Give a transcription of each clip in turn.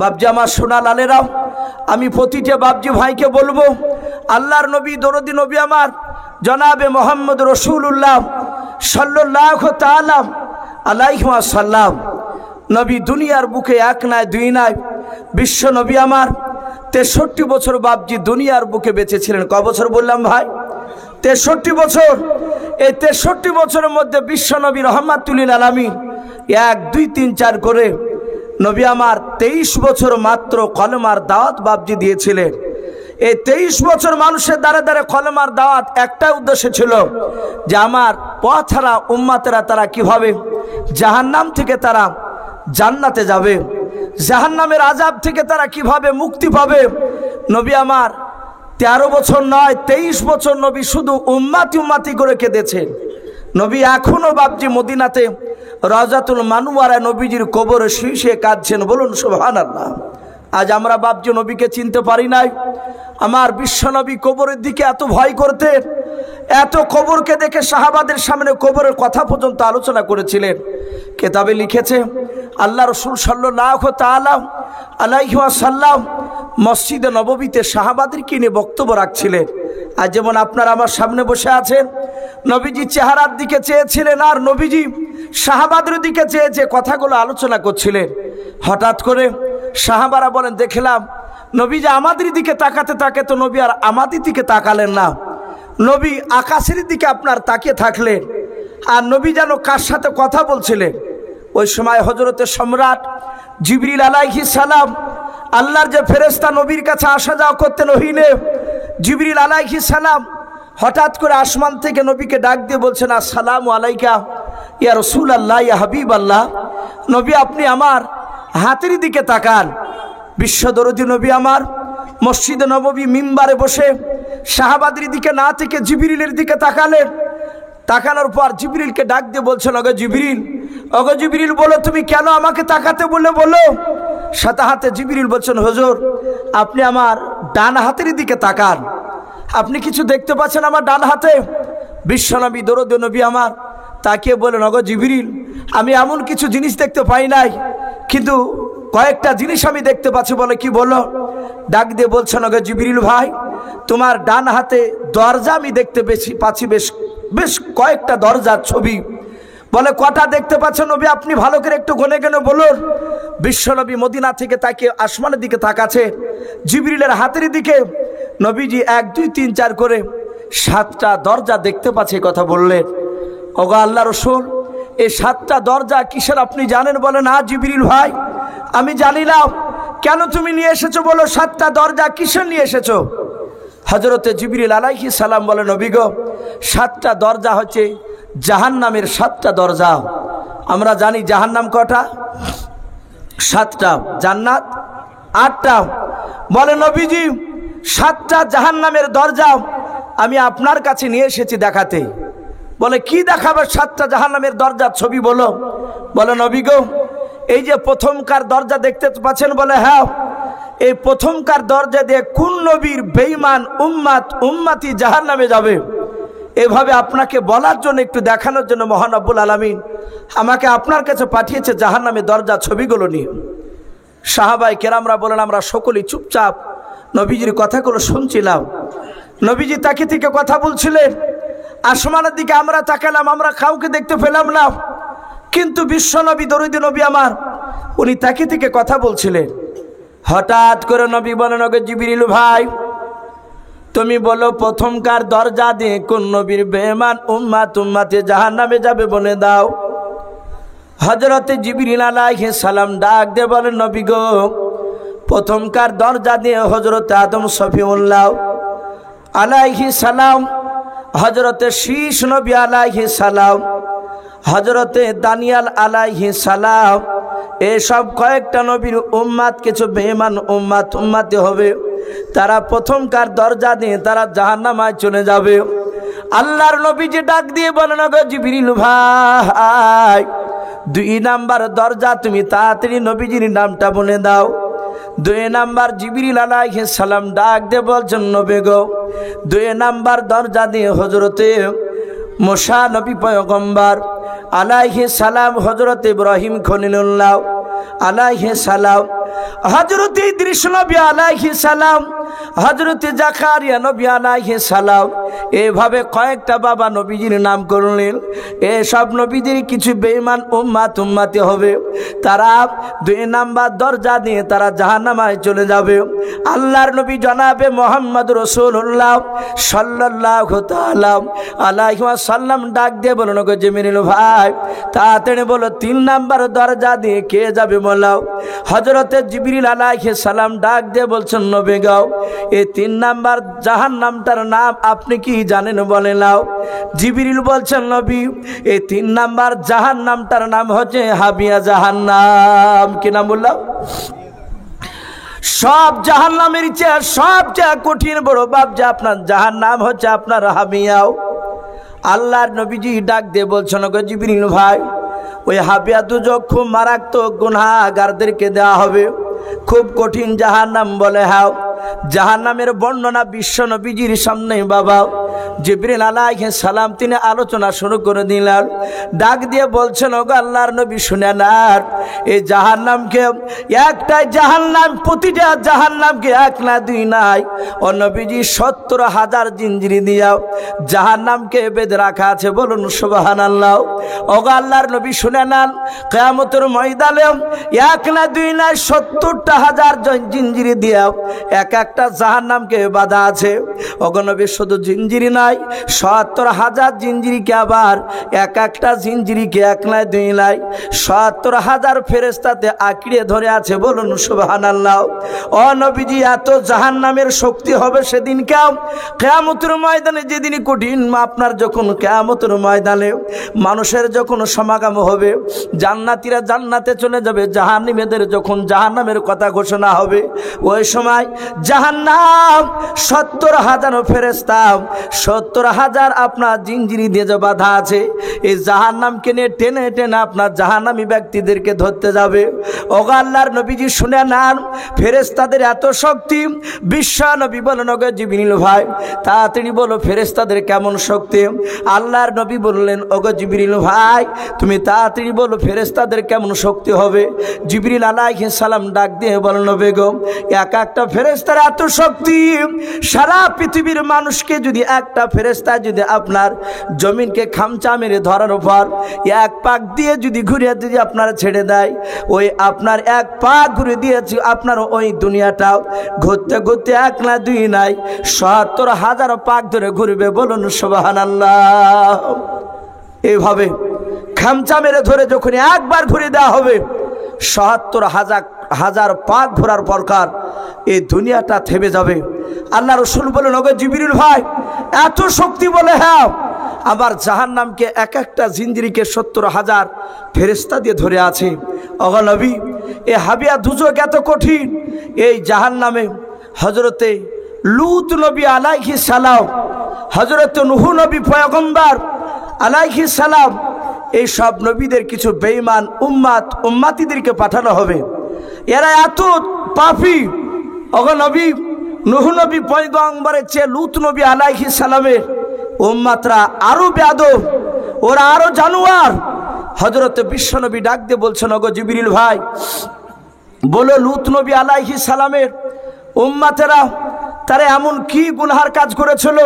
বাপজি আমার সোনা লালেরাও, আমি প্রতিটা বাপজি ভাইকে বলবো, আল্লাহর নবী দরদি নবী আমার জনাবে মোহাম্মদ রসুল্লাহ সাল্লাল্লাহু তাআলা আলাইহি ওয়াসাল্লাম নবী দুনিয়ার বুকে এক নয় দুই নয়, বিশ্ব নবী আমার 63 বছর বাপজি দুনিয়ার বুকে বেঁচে ছিলেন। ক বছর বললাম ভাই? 63 বছর। এই 63 বছরের মধ্যে বিশ্ব নবী রহমাতুল লিল আলামিন 1 2 3 4 করে নবী আমার 23 বছর মাত্র কলেমার দাওয়াত বাপজি দিয়েছিলেন। এই 23 বছর মানুষের দ্বারা দ্বারা কলেমার দাওয়াত একটা উদ্দেশ্য ছিল যে আমার পথহারা উম্মতেরা তারা কিভাবে জাহান্নাম থেকে তারা জান্নাতে যাবে, জাহান্নামের আযাব থেকে তারা কিভাবে মুক্তি পাবে। নবী আমার 13 বছর নয় 23 বছর নবী শুধু উম্মতি উম্মতি করে কেঁদেছেন। নবী এখনো বাপজি মদিনাতে রওজাতুল মানওয়ারায় নবীজির কবরে শুয়ে শুয়ে কাঁদছেন। বলুন সুবহানাল্লাহ। আজ আমরা বাপজি নবীকে চিনতে পারি নাই। আমার বিশ্ব নবী কবরের দিকে এত ভয় করতেন, এত কবরকে দেখে সাহাবাদের সামনে কবরের কথা পর্যন্ত আলোচনা করেছিলেন। কিতাবে লিখেছে আল্লাহ রসুল সাল্লাল্লাহু তাআলা আলাইহি ওয়াসাল্লাম মসজিদে নববীতে সাহাবাদেরকে নিয়ে বক্তব্য রাখছিলেন। আর যেমন আপনারা আমার সামনে বসে আছেন, নবীজি চেহারার দিকে চেয়েছিলেন আর নবীজি সাহাবাদের দিকে চেয়ে কথাগুলো আলোচনা করছিলেন। হঠাৎ করে সাহাবারা বলেন, দেখলাম নবী যে আমাদের দিকে তাকাতে থাকে তো নবী আর আমাদের দিকে তাকালেন না, নবী আকাশের দিকে আপনার তাকিয়ে থাকলেন। আর নবী যেন কার সাথে কথা বলছিলেন। ওই সময় হযরতে সম্রাট জিবরিল আলাইহিস সালাম, আল্লাহর যে ফেরেশতা নবীর কাছে আসা যাওয়া করতেন ওহিনে, জিবরিল আলাইহিস সালাম হঠাৎ করে আসমান থেকে নবীকে ডাক দিয়ে বলছেন, আসসালামু আলাইকা ইয়া রাসূলুল্লাহ ইয়া হাবিবাল্লাহ। নবী আপনি আমার হাতের দিকে তাকান। বিশ্বদরদি নবী আমার মসজিদে নববী মিম্বারে বসে সাহাবাদের দিকে না থেকে জিবরিলের দিকে তাকালেন। তাকানোর পর জিবরিলকে ডাক দিয়ে বলছেন, ওগো জিবরিল, ওগো জিবরিল বলো তুমি কেন আমাকে তাকাতে বলে বলো। সাথে হাতে জিবরিল বলছেন, হুজুর আপনি আমার ডান হাতের দিকে তাকান, আপনি কিছু দেখতে পাচ্ছেন আমার ডান হাতে? বিশ্বনবী দরদি নবী আমার তাকিয়ে বলেন, ওগো জিবরিল আমি এমন কিছু জিনিস দেখতে পাই নাই, কিন্তু কয়েকটা জিনিস আমি দেখতে পাচ্ছি। বলে কি? বলো। ডাক দিয়ে বলছেন, ওগো জিবরিল ভাই তোমার ডান হাতে দরজা আমি দেখতে পাচ্ছি, বেশ কয়েকটা দরজার ছবি। বলে কটা দেখতে পাচ্ছেন নবী আপনি ভালো করে একটু গনে গনে বলুন। বিশ্বনবী মদিনা থেকে তাকে আসমানের দিকে তাকাচ্ছে, জিবরিলের হাতের দিকে নবীজি 1 2 3 4 করে 7টা দরজা দেখতে পাচ্ছে কথা বললেন। ওগো আল্লাহ রসুল এই 7টা দরজা কিসের আপনি জানেন? বলে না জিবরিল ভাই আমি জানি না। কেন তুমি নিয়ে এসেছো বলো? 7টা দরজা কিসের নিয়ে এসেছো? হযরতে জিবরিল আলাইহিস সালাম বলে, নবী গো 7টা দরজা হচ্ছে জাহান্নামের 7টা দরজা। আমরা জানি জাহান্নাম কটা? 7টা, জান্নাত 8টা। বলে নবীজি 7টা জাহান্নামের দরজা আমি আপনার কাছে নিয়ে এসেছি দেখাতে। বলে কি দেখাবে? 7টা জাহান্নামের দরজার ছবি বলো। বলে নবী গো এই যে প্রথমকার দরজা দেখতে পাচ্ছেন? বলে হ্যাঁ। এই প্রথমকার দরজা দিয়ে কোন নবীর বেঈমান উম্মতি জাহান্নামে যাবে, এভাবে আপনাকে বলার জন্য, একটু দেখানোর জন্য মহান রব্বুল আলামিন আমাকে আপনার কাছে পাঠিয়েছে জাহান্নামের দরজা ছবিগুলো নিয়ে। সাহাবায়ে কেরামরা বলেন আমরা সকলেই চুপচাপ নবীজির কথাগুলো শুনছিলাম। নবীজি তাকে থেকে কথা বলছিলেন, আসমানের দিকে আমরা তাকালাম, আমরা কাউকে দেখতে পেলাম না, কিন্তু বিশ্ব নবী দরুদ নবী আমার উনি তাকে থেকে কথা বলছিলেন। হঠাৎ করে নবী বলেন, ওগো জিবরিল ভাই তুমি বলো প্রথমকার দরজা দিয়ে কোন নবীর বেঈমান উম্মতে জাহান্নামে যাবে বলে দাও। হযরতে জিবরিল আলাইহিস সালাম ডাক দিয়ে বলেন, নবী গো প্রথমকার দরজা দিয়ে হযরতে আদম সফিউল্লাহ আলাইহিস সালাম, হযরতে শীষ নবী আলাইহিস সালাম, হযরতে দানিয়াল আলাইহিস সালাম, এসব কয়েকটা নবীর উম্মত কিছু বেঈমান উম্মতে হবে, তারা প্রথমকার দরজা দিয়ে তারা জাহান্নামে চলে যাবে। আল্লাহর নবীজি ডাক দিয়ে বলেন, ওগো জিবরিল ভাই 2 নাম্বার দরজা তুমি তাড়াতাড়ি নবীজির নামটা বলে দাও। 2 নাম্বার জিবরিল আলাইহিস সালাম ডাক দিয়ে বলছেন, নবী গো 2 নাম্বার দরজা দিয়ে হযরতে মুসা নবী পয়গম্বর আলাইহিস সালাম, হযরতে ইব্রাহিম খলিলুল্লাহ আলাইহিস সালাম, হযরত ইদ্রিস নবী আলাইহিস সালাম, হযরত জাকারিয়া নবী আলাইহিস সালাম, এভাবে কয়েকটা বাবা নবীজির নাম করলেন। এসব নবীদের কিছু বেঈমান উম্মতি হবে, তারা 2 নাম্বার দরজা দিয়ে তারা জাহান্নামে চলে যাবে। আল্লাহর নবী জনাবে মুহাম্মদ রাসূলুল্লাহ সাল্লাল্লাহু তাআলা আলাইহি ওয়াসাল্লাম ডাক দিয়ে বলল, গো জিবরিল ভাই তাড়াতাড়ি বলো 3 নাম্বার দরজা দিয়ে কে যাবে বলো। হযরতে জিবরিল আলাইহিস সালাম ডাক দিয়ে বলছেন, নবী গো এই 3 নাম্বার জাহান্নামটার নাম আপনি কি জানেন বলে নাও। জিবরিল বলছেন, নবী এই 3 নাম্বার জাহান্নামটার নাম হচ্ছে হাবিয়া জাহান্নাম। কি নাম বললাম? সব জাহান্নামের চেয়ে সবচেয়ে কঠিন বড় বাপ যে আপনার জাহান্নাম হচ্ছে আপনার হাবিয়াও। আল্লাহর নবীজি ডাক দিয়ে বলছেন, গো জিবরিল ভাই ওই হাবিয়া দুজক খুব মারাত্মক গুনাহগারদেরকে দেওয়া হবে, খুব কঠিন জাহান্নাম বলে। হ্যাঁ, জাহান্নামের বর্ণনা বিশ্ব নবীজির সামনে বাবা জিবরিল আলাইহিস সালাম তিনি আলোচনা শুরু করে দিলেন। ডাক দিয়ে বলছেন, ওগো আল্লাহর নবী শুনে নেন, এই জাহান্নামকে একটাই জাহান্নাম, প্রতিটা জাহান্নামকে 1 না 2 নাই, ও নবীজি 70,000 জিঞ্জিরি দিয়া জাহান্নামকে বেঁধে রাখা আছে। বলুন সুবহানাল্লাহ। ওগো আল্লাহর নবী শুনে নেন, কিয়ামতের ময়দানে 1 না 2 নাই 70,000 জিঞ্জিরি দিয়া একটা জাহান্নামকে বাঁধা আছে। ওগো নবী শুধু জিঞ্জিরি নাই, 70,000 জিঞ্জিরিকে আবার একটা জিঞ্জিরিকে 1 নাই 2 নাই 70,000 ফেরেশতাতে আঁকড়ে ধরে আছে। বলুন সুবহানাল্লাহ। ও নবীজি এত জাহান্নামের শক্তি হবে সেদিন কিয়ামতের ময়দানে, যেদিন কঠিন আপনার যখন কিয়ামতের ময়দানে মানুষের যখন সমাগম হবে, জান্নাতীরা জান্নাতে চলে যাবে, জাহান্নামীদের যখন জাহান্নামের কথা ঘোষণা হবে, ওই সময় জাহান্নাম 70,000 ফেরেশতা 70,000 আপনার জিঞ্জিরি দিয়ে যে বাঁধা আছে, এই জাহান্নামকে নিয়ে টেনে টেনে আপনার জাহান্নামী ব্যক্তিদেরকে ধরতে যাবে। ওগো আল্লাহর নবীজি শুনে নেন, ফেরেশতাদের এত শক্তি। বিশ্ব নবী বলেন, ওগো জিবরিল ভাই তাড়াতাড়ি বলো ফেরেশতাদের কেমন শক্তি। আল্লাহর নবী বললেন, ওগো জিবরিল ভাই তুমি তাড়াতাড়ি বলো ফেরেশতাদের কেমন শক্তি হবে। জিবরিল আলাইহিস সালাম ডাক দিয়ে বলেন, নবী গো একটা ফেরেশতার এত শক্তি, সারা পৃথিবীর মানুষকে যদি একটা ফেরেশতা যদি আপনার জমিনকে খামচা মেরে ধরার পর 1 পাক দিয়ে যদি ঘুরিয়ে যদি আপনারা ছেড়ে দেয়, ওই আপনার 1 পাক ঘুরে দিয়েছি আপনার ওই দুনিয়াটাও ঘুরতে ঘুরতে 1 না 2 নাই 70,000 পাক ধরে ঘুরবে। বলুন সুবহানাল্লাহ। এইভাবে খামচা মেরে ধরে যখন একবার ঘুরে দেওয়া হবে, 70,000 পাক ঘোরার পরকার এই দুনিয়াটা থেমে যাবে। আল্লাহ রাসূল বলেন, ওগো জিবরিল ভাই এত শক্তি বলে। হ্যাঁ, আবার জাহান্নামকে একটা জিঞ্জিরিকে 70,000 ফেরেশতা দিয়ে ধরে আছে। ওগো নবী এই হাবিয়া দুজক এত কঠিন, এই জাহান্নামে হযরতে লূত নবী আলাইহিস সালাম, হযরতে নূহ নবী পয়গম্বর আলাইহিস সালাম, এই সব নবীদের কিছু বেঈমান উম্মতিদেরকে পাঠানো হবে। এরা এত পাপী। ওগো নবী নূহ নবী পয়গম্বরের চেয়ে লূত নবী আলাইহিস সালামের উম্মতরা আরো বেয়াদব, ওরা আরো জানোয়ার। হযরতে বিশ্ব নবী ডাক দিয়ে বলছেন, ওগো জিবরিল ভাই বলো লূত নবী আলাইহিস সালামের উম্মতেরা তারা এমন কি গুনাহের কাজ করেছিল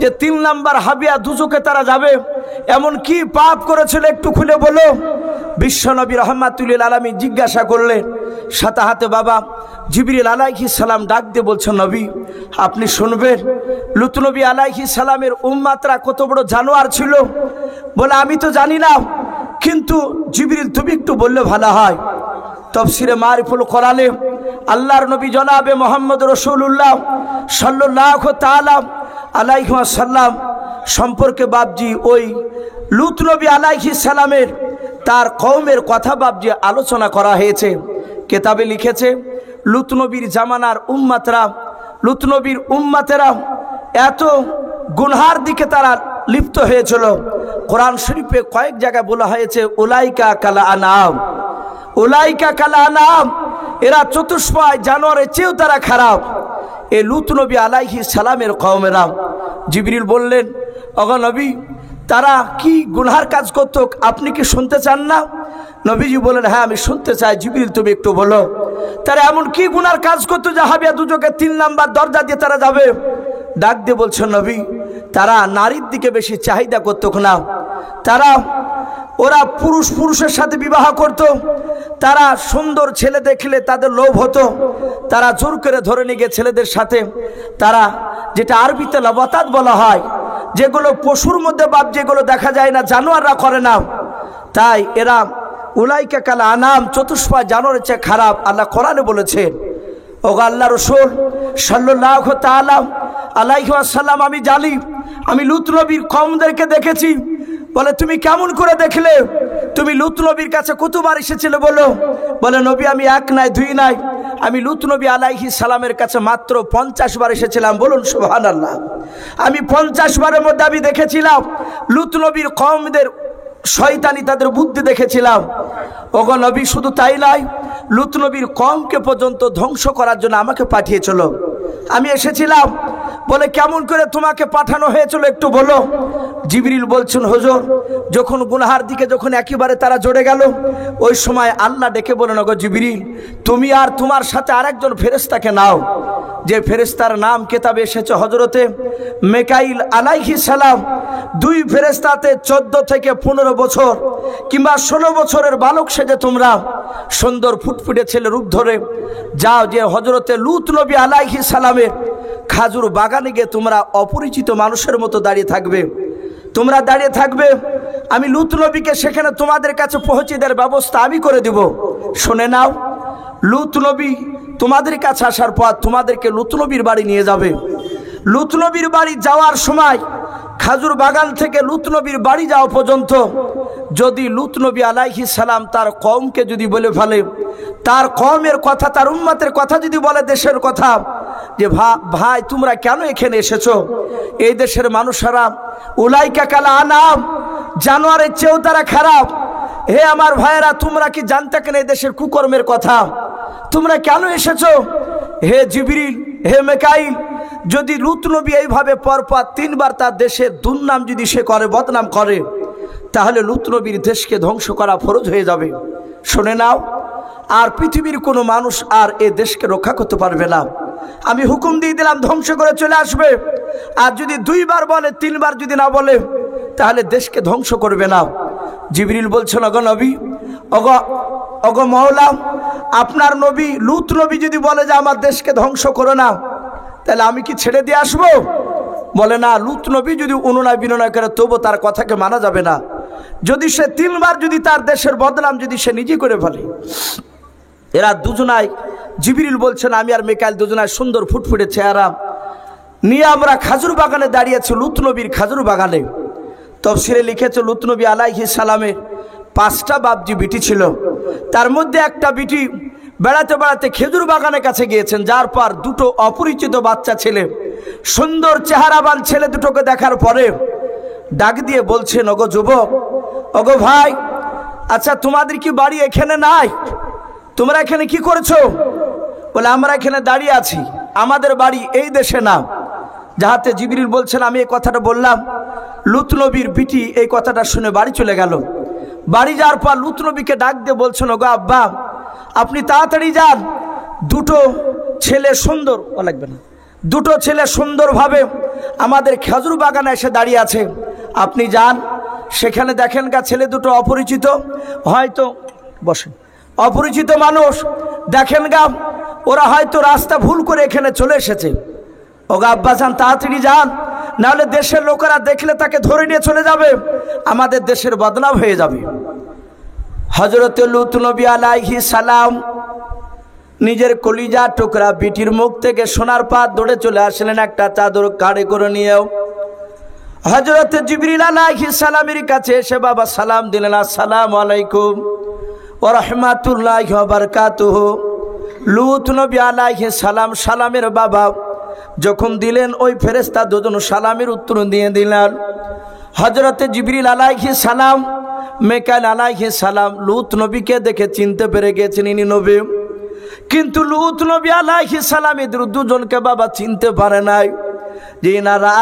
যে 3 নাম্বার হাবিয়া দুজকে তারা যাবে? এমন কি পাপ করেছিল একটু খুলে বলো। বিশ্বনবী রাহমাতুল লিল আলামিন জিজ্ঞাসা করলেন। সাথে হাতে বাবা জিবরিল আলাইহিস সালাম ডাক দিয়ে বলছেন, নবী আপনি শুনবেন লূত নবী আলাইহিস সালামের উম্মতরা কত বড় জানোয়ার ছিল। বলে আমি তো জানি না, কিন্তু জিবরিল তুমি একটু বললে ভালো হয়। তাফসীরে মারিফুল কোরআনে আল্লাহর নবী জনাবে মুহাম্মদ রাসূলুল্লাহ সাল্লাল্লাহু তাআলা আলাইহি ওয়াসাল্লাম সম্পর্কে বাপজি ওই লূত নবী আলাইহিস সালামের তার কওমের কথা বাপজি আলোচনা করা হয়েছে। কিতাবে লিখেছে লূত নবীর জামানার উম্মতরা, লূত নবীর উম্মতেরা এত গুনহার দিকে তারা লিপ্ত হয়েছিল। কোরআন শরীফে কয়েক জায়গায় বলা হয়েছে উলাইকা কালা আনাম, উলাইকা কালা আনাম, এরা চতুষ্পায় জানোয়ারের চেয়েও তারা খারাপ। এই লূত নবী আলাইহিস সালামের কওমেরা। জিবরিল বললেন, ওগো নবী তারা কি গুনার কাজ করত আপনি কি শুনতে চান না? নবীজি বলেন, হ্যাঁ আমি শুনতে চাই। জিবরিল তুমি একটু বলো তারা এমন কি গুনার কাজ করতো যে হাবিয়া দুজকে 3 নাম্বার দরজা দিয়ে তারা যাবে? ডাক দিয়ে বলছেন, নবী তারা নারীর দিকে বেশি চাহিদা করতো না, ওরা পুরুষের সাথে বিবাহ করত, তারা সুন্দর ছেলে দেখলে তাদের লোভ হতো, তারা জোর করে ধরে নিয়ে গিয়ে ছেলেদের সাথে তারা যেটা আরবিতে লবাতাত বলা হয়, যেগুলো পশুর মধ্যে বাপ যেগুলো দেখা যায় না, জানোয়াররা করে না, তাই এরা উলাইকা কাল আনাম, চতুষ্পা জানোয়ারের চেয়ে খারাপ আল্লাহ কোরআনে বলেছেন। ওগো আল্লাহ রাসূল সাল্লাল্লাহু তাআলা আলাইহি ওয়াসাল্লাম আমি জানি, আমি লূত নবীর কওমদেরকে দেখেছি। বলে তুমি কেমন করে দেখলে? তুমি লূত নবীর কাছে কতবার এসেছিলে বলো? বলে নবী আমি 1 নাই 2 নাই, আমি লূত নবী আলাইহিস সালামের কাছে মাত্র 50 বার এসেছিলাম। বলুন সুবহানাল্লাহ। আমি 50 বারের মধ্যে আমি দেখেছিলাম লূত নবীর কওমদের শয়তানি, তাদের বুদ্ধি দেখেছিলাম। ওগো নবী শুধু তাই নয়, লূত নবীর কওমকে পর্যন্ত ধ্বংস করার জন্য আমাকে পাঠিয়েছিল। আমি এসেছিলাম। বলে কেমন করে তোমাকে পাঠানো হয়েছিল একটু বলো। জিবরিল বলছেন, হুজুর যখন গুনাহার দিকে যখন একেবারে তারা জড়ে গেল, ওই সময় আল্লাহ ডেকে বলেন, ওগো জিবরিল তুমি আর তোমার সাথে আরেকজন ফেরেশতাকে নাও, যে ফেরেশতার নাম কিতাবে এসেছে হযরতে মিকাইল আলাইহিস সালাম। 2 ফেরেশতাতে 14 থেকে 15 বছর কিংবা 16 বছরের বালক সেজে তোমরা সুন্দর ফুটফুটে ছেলে রূপ ধরে যাও, যে হযরতে লূত নবী আলাইহিস সালামের খাজুর বাগানে গিয়ে তোমরা অপরিচিত মানুষের মতো দাঁড়িয়ে থাকবে, তোমরা দাঁড়িয়ে থাকবে। আমি লূত নবীকে সেখানে তোমাদের কাছে পৌঁছে দেওয়ার ব্যবস্থা আমি করে দিব। শুনে নাও, লূত নবী তোমাদের কাছে আসার পর তোমাদেরকে লূত নবীর বাড়ি নিয়ে যাবে। লূত নবীর বাড়ি যাওয়ার সময় খাজুর বাগান থেকে লূত নবীর বাড়ি যাওয়া পর্যন্ত যদি লূত নবী আলাইহিস সালাম তার কওমকে যদি বলে ফেলে, তার কওমের কথা, তার উম্মতের কথা যদি বলে, দেশের কথা, যে ভাই তোমরা কেন এখানে এসেছো? এই দেশের মানুষেরা উলাইকা কাল আনাম, জানোয়ারের চেয়েও তারা খারাপ। হে আমার ভাইয়েরা, তোমরা কি জানতে কেন এই দেশের কুকর্মের কথা? তোমরা কেন এসেছো? হে জিবরিল, হে মিকাইল, যদি লূত নবী এইভাবে পরপর 3 বার তার দেশের দুর্নাম যদি সে করে, বদনাম করে, তাহলে লূত নবীর দেশকে ধ্বংস করা ফরজ হয়ে যাবে। শুনে নাও, আর পৃথিবীর কোনো মানুষ আর এ দেশকে রক্ষা করতে পারবে না। আমি হুকুম দিয়ে দিলাম ধ্বংস করে চলে আসবে। আর যদি 2 বার বলে, 3 বার যদি না বলে, তাহলে দেশকে ধ্বংস করবে না। জিবরিল বলছেন, ওগো নবী, ওগো মওলা, আপনার নবী লূত নবী যদি বলে যে আমার দেশকে ধ্বংস করো না, তাহলে আমি কি ছেড়ে দিয়ে আসবো? বলে না, লূত নবী যদি অনুনয় বিনয় করে তবু তার কথাকে মানা যাবে না। যদি সে 3 বার যদি তার দেশের বদনাম যদি সে নিজে করে ফেলে। এরা দুজনাই, জিবরিল বলছেন আমি আর মিকাইল দুজনাই সুন্দর ফুটফুটে চেহারা নিয়ে আমরা খাজুর বাগানে দাঁড়িয়েছি, লূত নবীর খাজুর বাগানে। তফসিরে লিখেছে লূত নবী আলাইহিস সালামের 5টা বাপজি বিটি ছিল, তার মধ্যে একটা বিটি বেড়াতে বেড়াতে খেজুর বাগানের কাছে গিয়েছেন, যার পর 2টো অপরিচিত বাচ্চা ছেলে, সুন্দর চেহারাবান ছেলে দুটোকে দেখার পরে ডাক দিয়ে বলছেন, ওগো যুবক, ওগো ভাই, আচ্ছা তোমাদের কি বাড়ি এখানে নাই? তোমরা এখানে কি করছো? বলে আমরা এখানে দাঁড়িয়ে আছি, আমাদের বাড়ি এই দেশে না। যাহাতে জিবরিল বলছেন আমি এই কথাটা বললাম, লূত নবীর বিটি এই কথাটা শুনে বাড়ি চলে গেল। বাড়ি যাওয়ার পর লূত নবীকে ডাক দিয়ে বলছেন, ওগো আব্বা, আপনি তাড়াতাড়ি যান, 2টো ছেলে সুন্দর, ও লাগবে না, 2টো ছেলে সুন্দরভাবে আমাদের খেজুর বাগানে এসে দাঁড়িয়ে আছে, আপনি যান, সেখানে দেখেন গা ছেলে 2টো অপরিচিত, হয়তো বসেন, অপরিচিত মানুষ, দেখেন গা ওরা হয়তো রাস্তা ভুল করে এখানে চলে এসেছে। ওগো আব্বা যান, তাড়াতাড়ি যান, নাহলে দেশের লোকেরা দেখলে তাকে ধরে নিয়ে চলে যাবে, আমাদের দেশের বদনাম হয়ে যাবে। হযরত লূত নবী আলাইহিস সালাম নিজের কলিজা টুকরা বিটির মুখ থেকে সোনার পাত ধরে চলে আসলেন একটা চাদর কাঁধে করে নিয়েও। হযরত জিবরিল আলাইহিস সালামের কাছে এসে বাবা সালাম দিলেন, আসসালামু আলাইকুম ওয়া রাহমাতুল্লাহি ওয়া বারাকাতুহু। লূত নবী আলাইহিস সালাম সালামের বাবা যখন দিলেন, ওই ফেরেশতা দুজন সালামের উত্তর দিয়ে দিলেন। হযরত জিবরিল আলাইহিস সালাম, মিকাইল আলাইহিস সালাম লূত নবীকে দেখে চিনতে পেরে গেছেন ইনি নবী, কিন্তু লূত নবী আলাইহিস সালাম এদের দুজনকে বাবা চিনতে পারে নাই, যে এনারা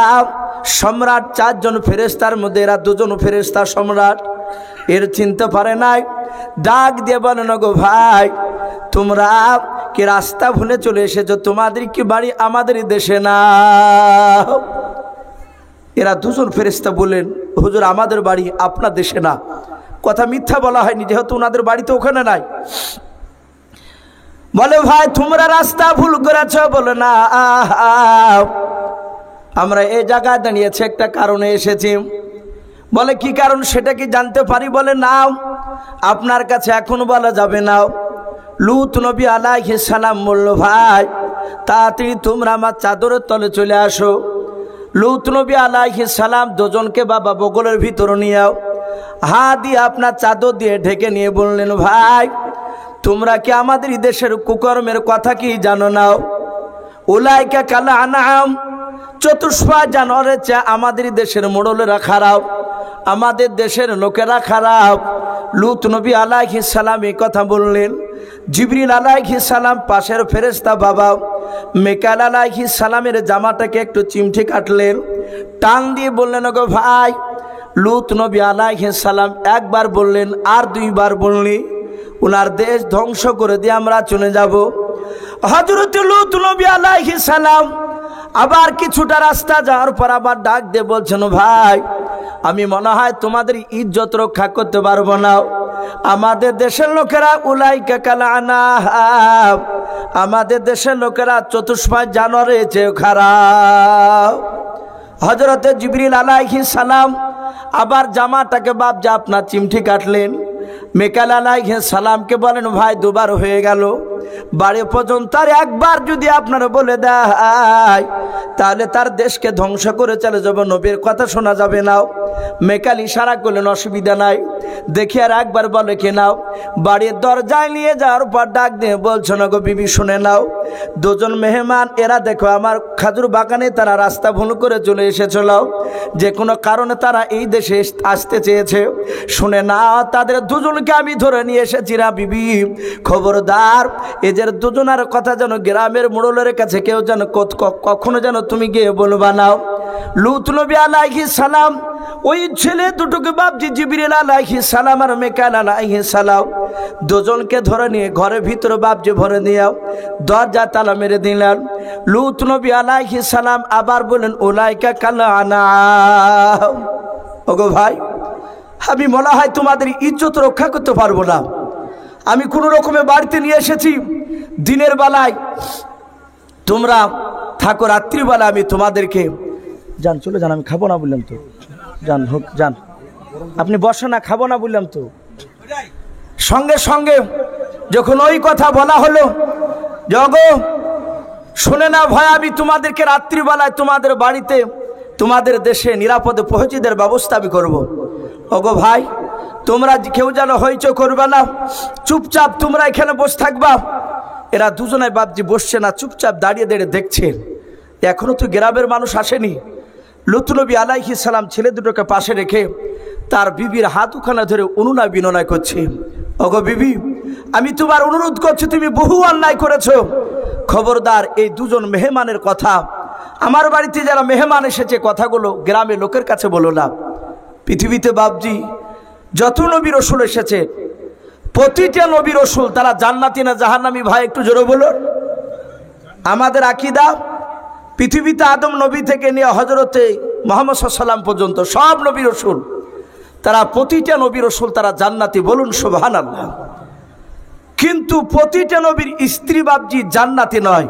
সম্রাট 4 জন ফেরেশতার মধ্যে এরা 2 জন ফেরেশতা সম্রাট এর চিনতে পারে নাই। ডাক দিয়ে বলেন, গো ভাই তোমরা কি রাস্তা ভুলে চলে এসেছো? তোমাদের কি বাড়ি আমাদের দেশে না? এরা 2 জন ফেরেশতা বলেন, হুজুর আমাদের বাড়ি আপনার দেশে না। কথা মিথ্যা বলা হয়নি, যেহেতু ওনাদের বাড়ি তো ওখানে নাই। বলে ভাই তোমরা রাস্তা ভুল করেছো। বলে না, আমরা এই জায়গায় দাঁড়িয়েছি একটা কারণে এসেছি। বলে কি কারণ, সেটা কি জানতে পারি? বলে নাও, আপনার কাছে এখন বলা যাবে না। লূত নবী আলাইহিস সালাম বলল, ভাই তাড়াতাড়ি তোমরা আমার চাদরের তলে চলে আসো। লূত নবী আলাইহিস সালাম 2 জনকে বাবা বগলের ভিতর নিয়ে হাত দিয়ে আপনার চাদর দিয়ে ঢেকে নিয়ে বললেন, ভাই তোমরা কি আমাদের দেশের কুকর্মের কথা কি জানো না? উলাইকা কাল আনআম, চতুষ্পা জানোয়ারের চেয়ে আমাদের দেশের মোড়লেরা খারাপ, আমাদের দেশের লোকেরা খারাপ। লূত নবী আলাইহিস সালাম এই কথা বললেন। জিবরিল আলাইহিস সালাম পাশের ফেরেশতা বাবা মিকাইল আলাইহিস সালামের জামাটাকে একটু চিমটি কাটলেন, টান দিয়ে বললেন, গো ভাই লূত নবী আলাইহিস সালাম একবার বললেন আর 2 বার বললেন, উনার দেশ ধ্বংস করে দিয়ে আমরা চলে যাব। হযরত লূত নবী আলাইহিস সালাম আবার কিছুটা রাস্তা যাওয়ার পর আবার ডাক দিয়ে বলছেন, ভাই আমি মনে হয় তোমাদের ইজ্জত রক্ষা করতে পারবো না। আমাদের দেশের লোকেরা উলাইকা কাল আনআম, আমাদের দেশের লোকেরা চতুষ্পায় জানোয়ারের চেয়ে খারাপ। হযরতে জিবরিল আলাইহিস সালাম আবার জামাটাকে বাবজা আপনার চিমটি কাটলেন। মিকাইল আলাইহিস সালামকে বলেন, ভাই 2 বার হয়ে গেল, বাড়ি পর্যন্ত আর একবার যদি আপনারা বলে দেয় তাহলে তার দেশকে ধ্বংস করে চলে যাবে, নবীর কথা শোনা যাবে না। মিকাইল ইশারা করলেন, অসুবিধা নাই, দেখি আর একবার বলে কি নাও। বাড়ির দরজায় নিয়ে যাওয়ার পর ডাক দিয়ে বলছো, না গো বিবি শুনে নাও, 2 জন মেহমান এরা দেখো আমার খাজুর বাগানে তারা রাস্তা ভুল করে চলে এসেছিল, যে কোনো কারণে তারা এই দেশে আসতে চেয়েছে। শুনে না, তাদের 2 জনকে আমি ধরে নিয়ে এসেছি না বিবি, খবরদার এদের 2 জনের কথা যেন গ্রামের মোড়লের কাছে কেউ যেন কখনো যেন তুমি গিয়ে বলবা নাও। লূত নবী আলাইহিস সালাম ওই ছেলে দুটোকে বাপজি জিবরিল আলাইহিস সালাম আর মিকাইল আলাইহিস সালাম 2 জনকে ধরে নিয়ে ঘরের ভিতরে বাপজি ভরে নিয়ে দরজা তালা মেরে দিলেন। লূত নবী আলাইহিস সালাম আবার বলেন, উলাইকা কাল আনআম, ওগো ভাই আমি মনে হয় তোমাদের ইজ্জত রক্ষা করতে পারবো না। আমি কোনো রকমে বাড়িতে নিয়ে এসেছি, দিনের বেলায় তোমরা থাকো, রাত্রিবেলা আমি তোমাদেরকে যান চলে যান, আমি খাবো না বললাম তো, যান হোক যান, আপনি বসে না, খাবো না বললাম তো। সঙ্গে সঙ্গে যখন ওই কথা বলা হলো, জগো শুনে না ভাই, আমি তোমাদেরকে রাত্রিবেলায় তোমাদের বাড়িতে তোমাদের দেশে নিরাপদে পৌঁছে দেওয়ার ব্যবস্থা আমি করবো। ওগো ভাই তোমরা কেউ যেন হইচই করবে না, চুপচাপ তোমরা এখানে বসে থাকবা। এরা 2 জনে বাপজি বসছে না, চুপচাপ দাঁড়িয়ে দাঁড়িয়ে দেখছে, এখনো তো গ্রামের মানুষ আসেনি। লূত নবী আলাইহিস সালাম ছেলে দুটোকে পাশে রেখে তার বিবির হাত ওখানে ধরে অনুনয় বিনয় করছে, ওগো বিবি আমি তোমার অনুরোধ করছি, তুমি বহু অন্যায় করেছো, খবরদার এই 2 জন মেহমানের কথা, আমার বাড়িতে যারা মেহমান এসেছে কথাগুলো গ্রামের লোকের কাছে বলো না। পৃথিবীতে বাপজি যত নবী রসুল এসেছে, প্রতিটা নবী রসুল তারা জান্নাতি না জাহান্নামী? ভাই একটু জোরে বলুন। আমাদের আকীদা পৃথিবীতে আদম নবী থেকে নিয়ে হযরতে মুহাম্মদ সাল্লাল্লাহু আলাইহি ওয়াসাল্লাম পর্যন্ত সব নবী রসুল, তারা প্রতিটা নবী রসুল তারা জান্নাতি, বলুন সুবহানাল্লাহ। কিন্তু প্রতিটা নবীর স্ত্রী বাপজি জান্নাতি নয়,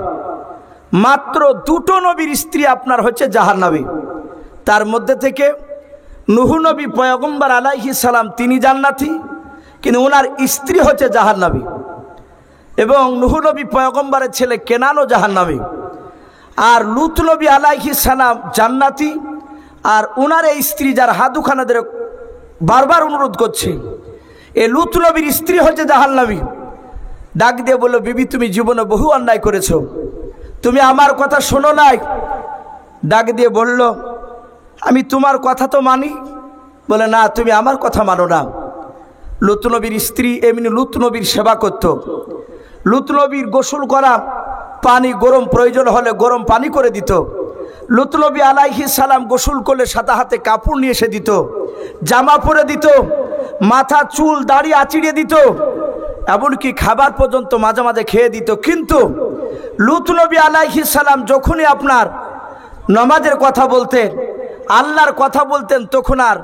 মাত্র 2টো নবীর স্ত্রী আপনার হচ্ছে জাহান্নামী। তার মধ্যে থেকে নূহ নবী পয়গম্বর আলাইহিস সালাম তিনি জান্নাতি, কিন্তু ওনার স্ত্রী হচ্ছে জাহান্নামী। এবং নূহ নবী পয়গম্বরের ছেলে কেনানও জাহান্নামী। আর লূত নবী আলাইহিস সালাম জান্নাতি, আর ওনার এই স্ত্রী যার হাত দুখানা ধরে বারবার অনুরোধ করছে, এই লূত নবীর স্ত্রী হচ্ছে জাহান্নামী। ডাক দিয়ে বলল, বিবি তুমি জীবনে বহু অন্যায় করেছো, তুমি আমার কথা শোনো নাই। ডাক দিয়ে বলল, আমি তোমার কথা তো মানি। বলে না, তুমি আমার কথা মানো না। লূত নবীর স্ত্রী এমনি লূত নবীর সেবা করত। লূত নবীর গোসল করা পানি গরম প্রয়োজন হলে গরম পানি করে দিত। লূত নবী আলাইহিস সালাম গোসল করলে সাদা হাতে কাপড় নিয়ে এসে দিত, জামা পরে দিত, মাথা চুল দাড়ি আঁচড়িয়ে দিত, এমনকি খাবার পর্যন্ত মাঝে মাঝে খেয়ে দিত। কিন্তু লূত নবী আলাইহিস সালাম যখনই আপনার নামাজের কথা বলতেন, আল্লাহর কথা বলতেন, তখন আর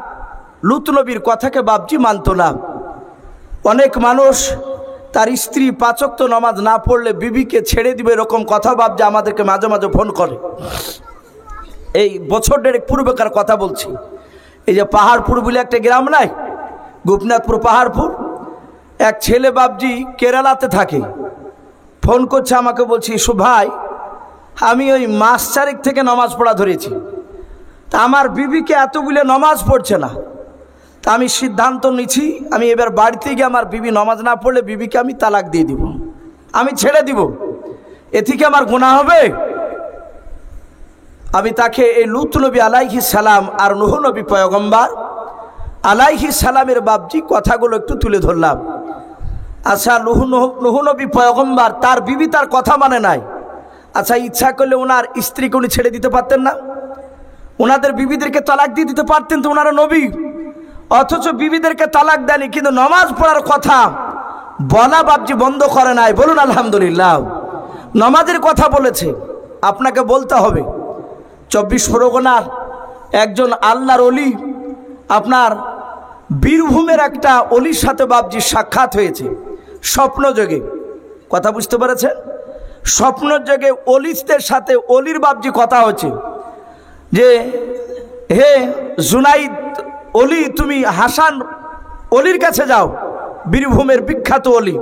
লূত নবীর কথাকে বাপজি মানত না। অনেক মানুষ তার স্ত্রী 5 ওয়াক্ত নামাজ না পড়লে বিবিকে ছেড়ে দিবে এরকম কথা বাপজি আমাদেরকে মাঝে মাঝে ফোন করে। এই বছর 1.5 পূর্বেকার কথা বলছি। এই যে পাহাড়পুর বলে একটা গ্রাম নাই, গোপীনাথপুর পাহাড়পুর, এক ছেলে বাপজি কেরালাতে থাকে, ফোন করছে আমাকে, বলছি ইসু ভাই আমি ওই মাস 4 থেকে নামাজ পড়া ধরেছি, তা আমার বিবিকে এতগুলো নামাজ পড়ছে না, তা আমি সিদ্ধান্ত নিচ্ছি আমি এবার বাড়িতে গিয়ে আমার বিবি নামাজ না পড়লে বিবিকে আমি তালাক দিয়ে দিব, আমি ছেড়ে দিব, এ থেকে আমার গুনাহ হবে। আমি তাকে এই লূত নবী আলাইহিস সালাম আর নূহ নবী পয়গম্বর আলাইহিস সালামের বাপজি কথাগুলো একটু তুলে ধরলাম। আচ্ছা, নূহ নবী পয়গম্বর তার বিবি তার কথা মানে নাই, আচ্ছা ইচ্ছা করলে ওনার স্ত্রীকে উনি ছেড়ে দিতে পারতেন না? ওনাদের বিবিদেরকে তালাক দিয়ে দিতে পারতেন তো, ওনারা নবী। অথচ বিবিদেরকে তালাক দেয়নি, কিন্তু নামাজ পড়ার কথা বলা বাপজি বন্ধ করে নাই। বলুন আলহামদুলিল্লাহ। নামাজের কথা বলেছে, আপনাকে বলতে হবে। 24 পরগনার একজন আল্লাহর ওলি, আপনার বীরভূমের একটা অলির সাথে বাপজি সাক্ষাৎ হয়েছে স্বপ্নযোগে। কথা বুঝতে পেরেছেন? স্বপ্নযোগে অলিদের সাথে অলির বাপজি কথা হচ্ছে যে হে জুনাইদ অলি, তুমি হাসান অলির কাছে যাও। বীরভূমের বিখ্যাত অলি,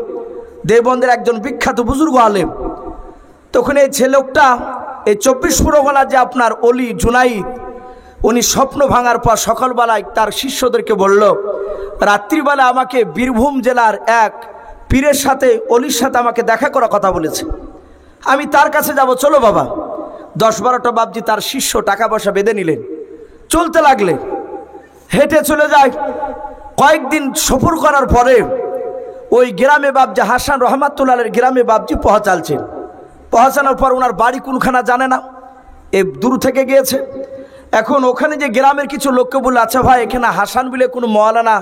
দেওবন্দের একজন বিখ্যাত বুজুর্গ আলেম। তখন এই ছেলেটা এই 24 পরগনার যে আপনার অলি জুনাইদ, উনি স্বপ্ন ভাঙার পর সকালবেলায় তার শিষ্যদেরকে বলল, রাত্রিবেলা আমাকে বীরভূম জেলার এক পীরের সাথে অলির সাথে আমাকে দেখা করার কথা বলেছে, আমি তার কাছে যাব, চলো বাবা। 10-12টা বাপজি তার শিষ্য টাকা পয়সা বেঁধে নিলেন, চলতে লাগলে, হেঁটে চলে যায়। কয়েকদিন সফর করার পরে ওই গ্রামে বাপজি হাসান রহমাতুল্লাহের গ্রামে বাপজি পৌঁছালছেন। পৌঁছানোর পর ওনার বাড়ি কোনখানা জানে না, এ দূর থেকে গিয়েছে। এখন ওখানে যে গ্রামের কিছু লোককে বলল, আচ্ছা ভাই এখানে হাসান বলে কোনো মওলানা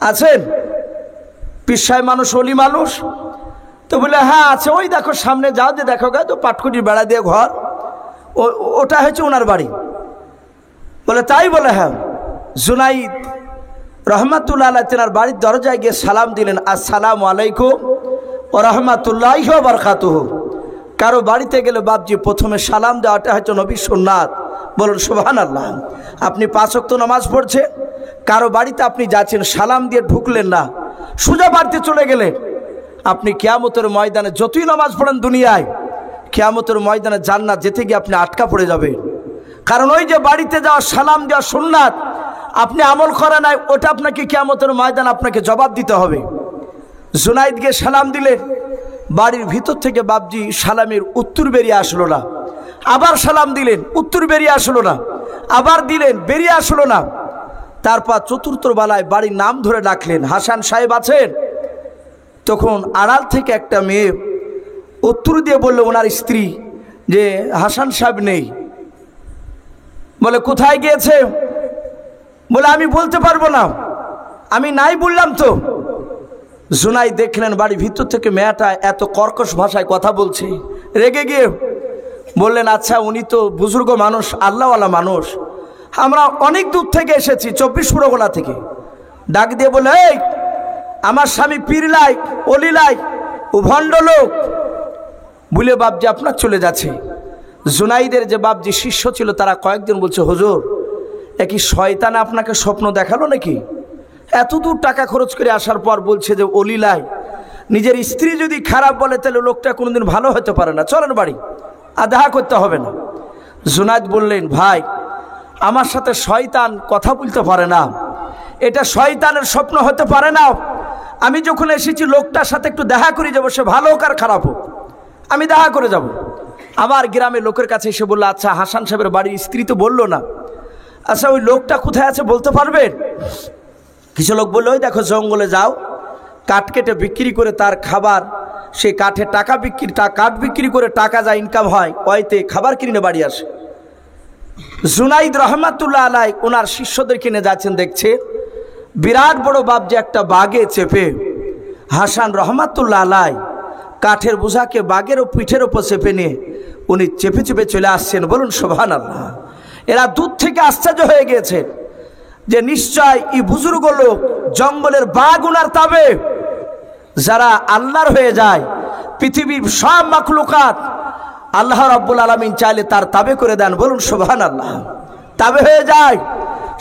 আছেন, পিসাই মানুষ, অলি মানুষ? তো বলে হ্যাঁ আছে, ওই দেখো সামনে যাও, যে দেখো গা তো পাটকুটির বেড়া দিয়ে ঘর, ওটা হচ্ছে ওনার বাড়ি। বলে তাই? বলে হ্যাঁ। জুনাইদ রহমাতুল্লাহ আলাইহি তেনার বাড়ির দরজায় গিয়ে সালাম দিলেন, আসসালামু আলাইকুম ওয়া রাহমাতুল্লাহি ওয়া বারাকাতুহু। কারো বাড়িতে গেলে বাপজি প্রথমে সালাম দেওয়াটা হয়তো নবী সুন্নাত। বলুন সুবহানাল্লাহ। আপনি 5 ওয়াক্ত নামাজ পড়ছেন, কারো বাড়িতে আপনি যাচ্ছেন, সালাম দিয়ে ঢুকলেন না, সোজা বাড়িতে চলে গেলেন, আপনি কিয়ামতের ময়দানে যতই নামাজ পড়েন দুনিয়ায়, কিয়ামতের ময়দানে জান্নাত যেতে গিয়ে আপনি আটকা পড়ে যাবেন। কারণ ওই যে বাড়িতে যাওয়া সালাম দেওয়া সুন্নাত, আপনি আমল করা নাই, ওটা আপনাকে কিয়ামতের ময়দান আপনাকে জবাব দিতে হবে। জুনাইদকে সালাম দিলেন, বাড়ির ভিতর থেকে বাপজি সালামের উত্তর বেরিয়ে আসলো না। আবার সালাম দিলেন, উত্তর বেরিয়ে আসলো না। আবার দিলেন, বেরিয়ে আসলো না। তারপর চতুর্থ বেলায় বাড়ির নাম ধরে ডাকলেন, হাসান সাহেব আছেন? তখন আড়াল থেকে একটা মেয়ে উত্তর দিয়ে বলল ওনার স্ত্রী যে হাসান সাহেব নেই। বলে কোথায় গিয়েছে? বলে আমি বলতে পারবো না, আমি নাই বললাম তো। জুনাই দেখলেন বাড়ির ভিতর থেকে মেয়েটা এত কর্কশ ভাষায় কথা বলছে, রেগে গিয়ে বললেন, আচ্ছা উনি তো বুজুর্গ মানুষ, আল্লাহওয়ালা মানুষ, আমরা অনেক দূর থেকে এসেছি, 24 পরগনা থেকে। ডাক দিয়ে বলে, এই আমার স্বামী পীর লাই, অলি লাই, ও ভণ্ড লোক বলে বাপজি আপনার চলে যাচ্ছে। জুনাইদের যে বাপজি শিষ্য ছিল তারা কয়েকজন বলছে, হুজুর একই শয়তান আপনাকে স্বপ্ন দেখালো নাকি? এত দূর টাকা খরচ করে আসার পর বলছে যে অলি লাই। নিজের স্ত্রী যদি খারাপ বলে তাহলে লোকটা কোনোদিন ভালো হতে পারে না, চলেন বাড়ি, আর দেখা করতে হবে না। জুনাইদ বললেন, ভাই আমার সাথে শয়তান কথা বলতে পারে না, এটা শয়তানের স্বপ্ন হতে পারে না। আমি যখন এসেছি লোকটার সাথে একটু দেখা করে যাবো, সে ভালো হোক আর খারাপ হোক, আমি দেখা করে যাব। আবার গ্রামের লোকের কাছে এসে বললো, আচ্ছা হাসান সাহেবের বাড়ির স্ত্রী তো বললো না, আচ্ছা ওই লোকটা কোথায় আছে বলতে পারবেন? কিছু লোক বললো, ওই দেখো জঙ্গলে যাও, কাঠ কেটে বিক্রি করে তার খাবার, সেই কাঠের টাকা বিক্রি, কাঠ বিক্রি করে টাকা যা ইনকাম হয় ওইতে খাবার কিনে বাড়ি আসে। জুনাইদ রহমাতুল্লাহ আলাই ওনার শিষ্যদেরকে নিয়ে যাচ্ছেন, দেখছে বিরাট বড় বাবজি একটা বাঘে চেপে হাসান রহমাতুল্লাহ আলাই কাঠের বোঝাকে বাঘের পিঠের ওপর চেপে নিয়ে উনি চেপে চেপে চলে আসছেন। বলুন সুবহানাল্লাহ। এরা দূর থেকে আশ্চর্য হয়ে গিয়েছে যে নিশ্চয় এই বুজুর্গ লোক জঙ্গলের বাঘ উনার তাবে। যারা আল্লাহর হয়ে যায়, পৃথিবীর সব মাখলুকাত আল্লাহ রাব্বুল আলামিন চাইলে তার তাবে করে দেন। বলুন সুবহানাল্লাহ। তাবে হয়ে যায়।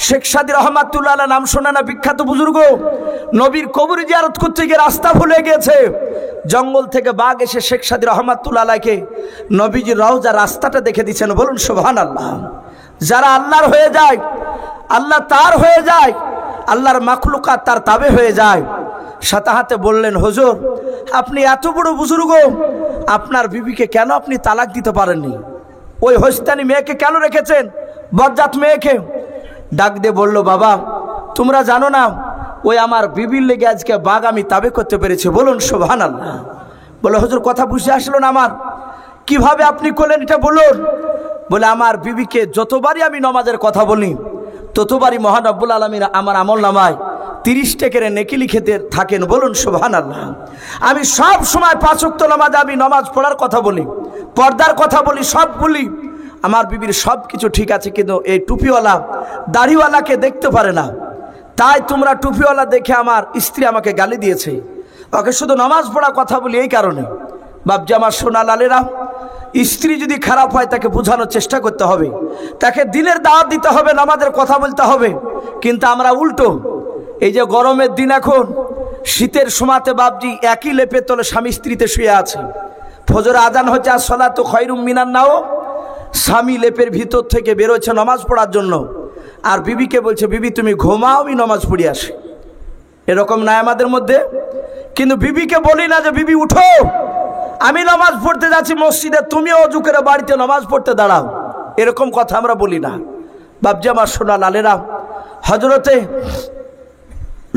শেখ সাদী রহমাতুল্লাহ আলাইহি নাম শোনা না? বিখ্যাত বুজুর্গ, নবীর কবর জিয়ারত করতে গিয়ে রাস্তা ভুলে গেছে। জঙ্গল থেকে বাঘ এসে শেখ সাদী রহমাতুল্লাহ আলাইহিকে নবীজির রওজা রাস্তাটা দেখে দিচ্ছেন। বলুন সুবহানাল্লাহ। যারা আল্লাহর হয়ে যায়, আল্লাহ তার হয়ে যায়, আল্লাহর মাখলুকাত তার তাবে হয়ে যায়। সাথে হাতে বললেন, হুজুর আপনি এত বড় বুজুর্গ, আপনার বিবিকে কেন আপনি তালাক দিতে পারেননি? ওই হস্তানি মেয়েকে কেন রেখেছেন, বজ্জাত মেয়েকে? ডাক দিয়ে বলল, বাবা তোমরা জানো না, ওই আমার বিবির লেগে আজকে বাঘ আমি তাবে করতে পেরেছি। বলুন সুবহানাল্লাহ। বলে, হুজুর কথা বুঝে আসলো না আমার, কিভাবে আপনি করলেন এটা বলুন। বলে, আমার বিবিকে যতবারই আমি নামাজের কথা বলি ততবারই মহান রব্বুল আলামিন আমার আমল নামায় 30 টাকার নেকি লিখে থাকেন। বলুন সুবহানাল্লাহ। আমি সব সময় 5 ওয়াক্ত নামাজে আমি নামাজ পড়ার কথা বলি, পর্দার কথা বলি, সব বলি। আমার বিবির সব কিছু ঠিক আছে, কিন্তু এই টুপিওয়ালা দাড়িওয়ালাকে দেখতে পারে না। তাই তোমরা টুপিওয়ালা দেখে আমার স্ত্রী আমাকে গালি দিয়েছে। ওকে শুধু নামাজ পড়া কথা বলি এই কারণে। বাপজি আমার সোনা লালেরা, স্ত্রী যদি খারাপ হয় তাকে বোঝানোর চেষ্টা করতে হবে, তাকে দিনের দাওয়াত দিতে হবে, নামাজের কথা বলতে হবে। কিন্তু আমরা উল্টো, এই যে গরমের দিন, এখন শীতের সময়তে বাপজি একই লেপে তলে স্বামী স্ত্রীতে শুয়ে আছে। ফজর আজান হচ্ছে, আর সলাতু খায়রুম মিনান নাওম। স্বামী লেপের ভিতর থেকে বেরোচ্ছে নামাজ পড়ার জন্য, আর বিবিকে বলছে, বিবি তুমি ঘুমাও, আমি নামাজ পড়ে আসি। এরকম নাই আমাদের মধ্যে? কিন্তু বিবিকে বলি না যে বিবি উঠো, আমি নামাজ পড়তে যাচ্ছি মসজিদে, তুমি অজু করে বাড়িতে নামাজ পড়তে দাঁড়াও। এরকম কথা আমরা বলি না। বাপজি আমার সোনা লালেরা, হযরতে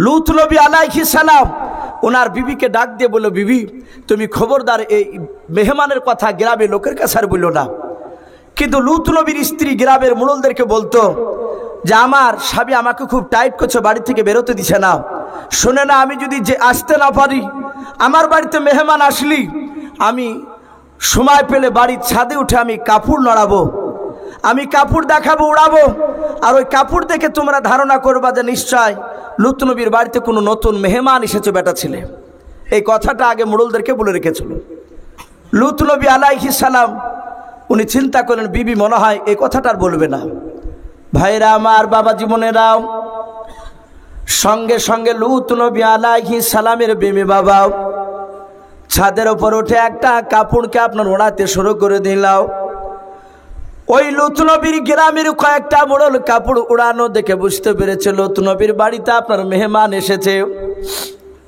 লূত নবী আলাইহিস সালাম ওনার বিবিকে ডাক দিয়ে বলল, বিবি তুমি খবরদার এই মেহমানের কথা গ্রামের লোকের কাছে আর বললো না। কিন্তু লূত নবীর স্ত্রী গ্রামের মুরলদেরকে বলতো যে আমার স্বামী আমাকে খুব টাইট করছে, বাড়ি থেকে বেরোতে দিছে না। শুনে না, আমি যদি যে আসতে না পারি, আমার বাড়িতে মেহমান আসলি আমি সময় পেলে বাড়ির ছাদে উঠে আমি কাপড় নড়াবো, আমি কাপড় দেখাবো, উড়াবো। আর ওই কাপড় দেখে তোমরা ধারণা করবা যে নিশ্চয় লূত নবীর বাড়িতে কোনো নতুন মেহমান এসেছে বেটা ছেলে। এই কথাটা আগে মুরলদেরকে বলে রেখেছিল। লূত নবী আলাইহিস সালাম উনি চিন্তা করলেন, বিবি মনে হয় এই কথাটা আর বলবে না। ভাইরা আমার, বাবা জীবনেরাও, সঙ্গে সঙ্গে লূত নবী আলাইহিস সালামের বিবি বাবা ছাদের ওপর উঠে একটা কাপড়কে আপনার ওড়াতে শুরু করে দিলাও। ওই লূত নবীর গ্রামের কয়েকটা মোড়ল কাপড় উড়ানো দেখে বুঝতে পেরেছে লূত নবীর বাড়িতে আপনার মেহমান এসেছে।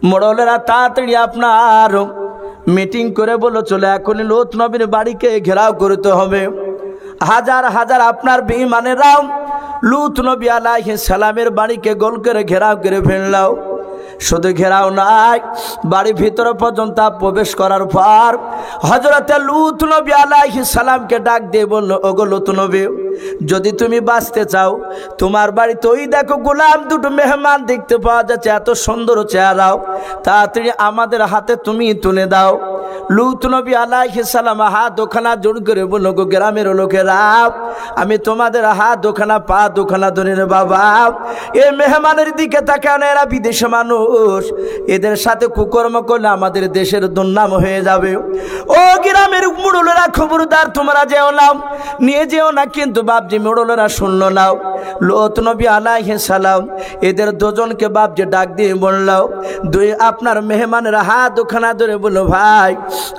মোড়লেরা তাড়াতাড়ি আপনার মিটিং করে বলো, চলে এখনই লূত নবীর বাড়িকে ঘেরাও করতে হবে। হাজার হাজার আপনার বেঈমানেরাও লূত নবী আলাইহিস সালামের বাড়িকে গোল করে ঘেরাও করে ফেললাও। শুধু ঘেরাও নাই, বাড়ির ভিতরে পর্যন্ত প্রবেশ করার পর হযরতে লূত নবী আলাইহিস সালামকে ডাক দিয়ে বলল, ওগো লূত নবী, যদি তুমি বাঁচতে চাও, তোমার বাড়িতে ওই দেখো গোলাম দুটো মেহমান দেখতে পাওয়া যাচ্ছে, এত সুন্দর চেহারাও, তাড়াতাড়ি আমাদের হাতে তুমি তুলে দাও। লূত নবী আলাইহিস সালাম হাত দুখানা জোর করে বলল, গো গ্রামের লোকেরা, আমি তোমাদের হাত দুখানা পা দুখানা ধরে রে বাবা, এ মেহমানের দিকে তাকানো, এরা বিদেশি মানুষ, এদের সাথে কুকর্ম করলে আমাদের দেশের দুর্নাম হয়ে যাবে। ও গ্রামের মুড়লেরা খবরদার, তোমরা যেও না, নিয়ে যেও না। কিন্তু বাপজি মুড়লেরা শুনল না। লূত নবী আলাইহিস সালাম এদের দুজনকে বাপজি ডাক দিয়ে বলল, দুই আপনার মেহমানের হাত দুখানা ধরে বলল, ভাই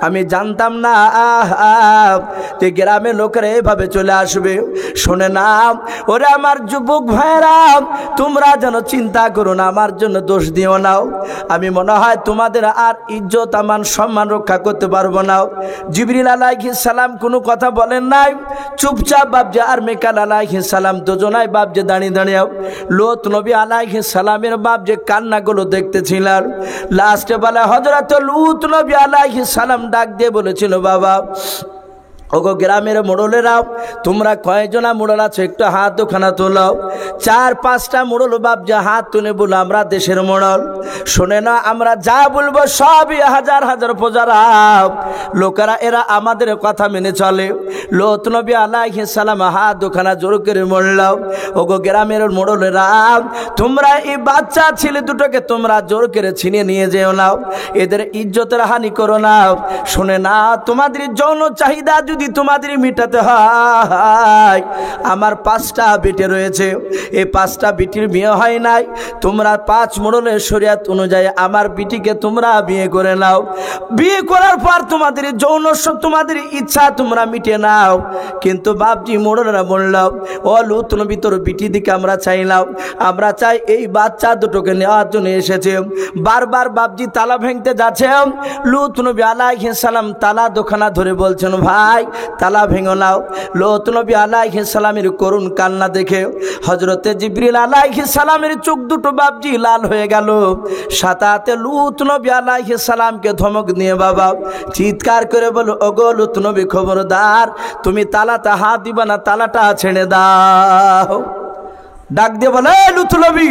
আমি জানতাম না যে গ্রামের লোকেরা এভাবে চলে আসবে। শুনে না, ওরে আমার যুবক ভাইরা, তোমরা যেন চিন্তা করো না, আমার জন্য দোষ দিও না। আমি মনে হয় তোমাদের আর ইজ্জত আমান সম্মান রক্ষা করতে পারবো না। জিবরিল আলাইহিস সালাম কোনো কথা বলেন নাই, চুপচাপ বাপজি আর মিকাইল আলাইহিস সালাম দুজনাই বাপজি দাঁড়িয়ে দাঁড়িয়ে লূত নবী আলাইহিস সালামের বাপজি কান্নাগুলো দেখতেছিলেন। লাস্টে বেলা হযরত লূত নবী আলাইহিস সালাম ডাক দিয়ে বলেছিল, বাবা ওগো গ্রামের মোড়লেরাও, তোমরা কয়জনা মোড়ল আছো একটু হাত দুখানা তোলাও। 4-5টা মোড়ল বাপজি হাত তুলে বলো আমরা দেশের মোড়ল। শোনে না, আমরা যা বলবো সবই হাজার হাজার প্রজারা লোকেরা এরা আমাদের কথা মেনে চলে। লূত নবী আলাইহিস সালাম হাত দুখানা জোর করে বললাম, ওগো গ্রামের মোড়লেরা, তোমরা এই বাচ্চা ছেলে দুটোকে তোমরা জোর করে ছিনিয়ে নিয়ে যেও না, এদের ইজ্জতের হানি করো না। শোনে না, তোমাদের যৌন চাহিদা যদি তোমাদের মিটাতে হয়, আমার 5টা বেটে রয়েছে, এই 5টা বিটির বিয়ে হয় নাই, তোমরা 5 মোড়লের শরিয়ত অনুযায়ী আমার বিটিকে তোমরা বিয়ে করে নাও। বিয়ে করার পর তোমাদের যৌন তোমাদের ইচ্ছা তোমরা মিটে নাও। কিন্তু বাপজি মোড়লেরা বলল, ও লূত নবী তোর বিটি দিকে আমরা চাইলাম, আমরা চাই এই বাচ্চা দুটোকে নেওয়ার জন্য এসেছে। বারবার বাপজি তালা ভেঙতে যাচ্ছে। লূত নবী আলাইহিস সালাম তালা দোকানা ধরে বলছেন, ভাই তালা ভেঙো নাও। লূত নবী আলাইহিস সালামের করুণ কান্না দেখে হযরতে জিবরিল আলাইহিস সালামের চোখ দুটো বাপজি লাল হয়ে গেল। সাথে সাথে লূত নবী আলাইহিস সালামকে ধমক নিয়ে বাবা চিৎকার করে বলো, ওগো লূত নবী খবরদার, তুমি তালাটা হাত দিবা না, তালাটা ছেড়ে দাও। ডাক দিয়ে বলে, লূত নবী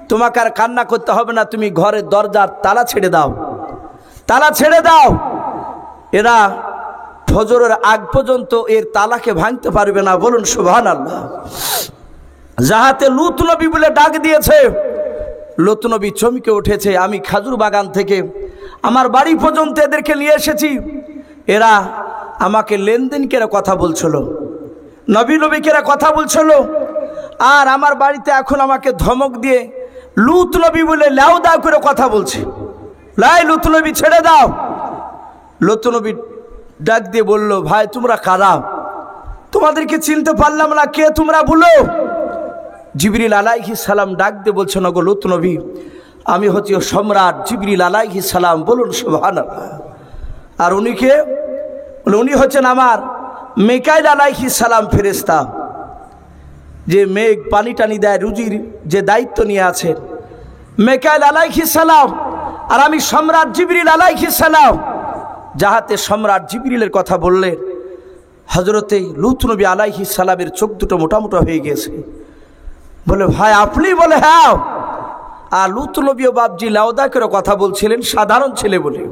তোমাকে আর কান্না করতে হবে না, তুমি ঘরের দরজার তালা ছেড়ে দাও, তালা ছেড়ে দাও। এরা ফজরের আগ পর্যন্ত এর তালাকে ভাঙতে পারবে না। বলুন সুবহানাল্লাহ। যাহাতে লূত নবী বলে ডাক দিয়েছে, লূত নবী চমকে উঠেছে। আমি খাজুর বাগান থেকে আমার বাড়ি পর্যন্ত এদেরকে নিয়ে এসেছি, এরা আমাকে লেনদেন করে কথা বলছিল, নবীকে কথা বলছিল, আর আমার বাড়িতে এখন আমাকে ধমক দিয়ে লূত নবী বলে লেওদা করে কথা বলছে। লাই লূত নবী ছেড়ে দাও। লূত নবী ডাক দিয়ে বলল, ভাই তোমরা কারা? তোমাদেরকে চিনতে পারলাম না, কে তোমরা বলো? জিবরিল আলাইহিস সালাম ডাক দিয়ে বলছেন, ওগো লূত নবী, আমি হচ্ছি সম্রাট জিবরিল আলাইহিস সালাম। বলুন সুবহানাল্লাহ। আর উনি কে? উনি হচ্ছেন আমার মিকাইল আলাইহিস সালাম ফেরেশতা, যে মেঘ পানি টানি দেয়, রুজির যে দায়িত্ব নিয়ে আছেন মিকাইল আলাইহিস সালাম। আর আমি সম্রাট জিবরিল আলাইহিস সালাম। যাহাতে সম্রাট জিবরিলের কথা বললেন, হযরতে লূত নবী আলাইহিস সালামের চোখ দুটো মোটা মোটা হয়ে গেছে। বলে, ভাই আপনি? বলে, হ্যাঁ। আর লূত নবীও বাপজি লাউদা করে কথা বলছিলেন, সাধারণ ছেলে বলে।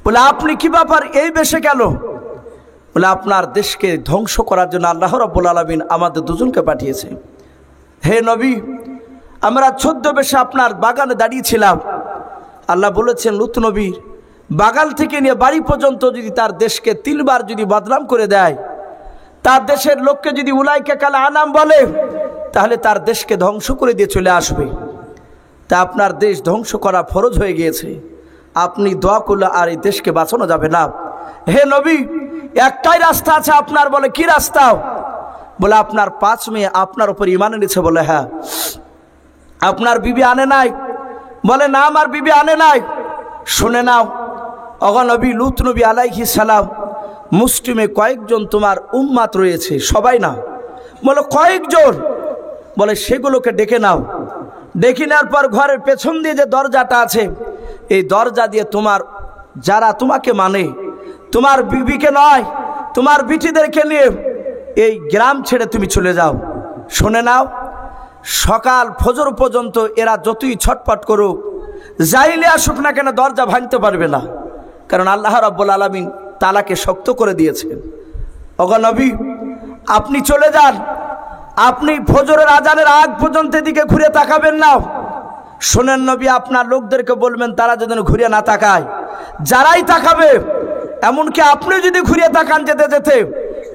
বলে, আপনি কি ব্যাপার এই বেশে গেল? বলে, আপনার দেশকে ধ্বংস করার জন্য আল্লাহ রাব্বুল আলামিন আমাদের দুজনকে পাঠিয়েছে। হে নবী, আমরা 14 বেশে আপনার বাগানে দাঁড়িয়েছিলাম। আল্লাহ বলেছেন, লূত নবীর বাগান থেকে নিয়ে বাড়ি পর্যন্ত যদি তার দেশকে 3 বার যদি বদনাম করে দেয়, তার দেশের লোককে যদি উলাইকা কাল আনাম বলে, তাহলে তার দেশকে ধ্বংস করে দিয়ে চলে আসবে। তা আপনার দেশ ধ্বংস করা ফরজ হয়ে গিয়েছে, আপনি দোয়া করলে আর এই দেশকে বাঁচানো যাবে না। হে নবী, একটাই রাস্তা আছে আপনার। বলে, কি রাস্তা? বলে, আপনার 5 মেয়ে আপনার উপর ঈমান এনেছে। বলে, হ্যাঁ। আপনার বিবি আনে নাই? বলে, না আমার বিবি আনে নাই। শুনে নাও, ওগো নবী লূত নবী আলাইহিস সালাম, মুসলিমে কয়েকজন তোমার উম্মাত রয়েছে, সবাই না। বলে, কয়েকজন? বলে, সেগুলোকে ডেকে নাও। ডেকে নেওয়ার পর ঘরের পেছন দিয়ে যে দরজাটা আছে, এই দরজা দিয়ে তোমার যারা তোমাকে মানে, তোমার বিবিকে নয়, তোমার বিটিদেরকে নিয়ে এই গ্রাম ছেড়ে তুমি চলে যাও। শুনে নাও, সকাল ফজর পর্যন্ত এরা যতই ছটপট করুক, যাইলে আসুক না কেন, দরজা ভাঙতে পারবে না, কারণ আল্লাহ রাব্বুল আলামিন তালাকে শক্ত করে দিয়েছেন। ওগো নবী, আপনি চলে যান, আপনি ফজরের আজানের আগ পর্যন্ত এদিকে ঘুরে তাকাবেন না। শোনেন নবী, আপনার লোকদেরকে বলবেন তারা যেন ঘুরে না তাকায়। যারাই তাকাবে, এমনকি আপনি যদি ঘুরে তাকান যেতে যেতে,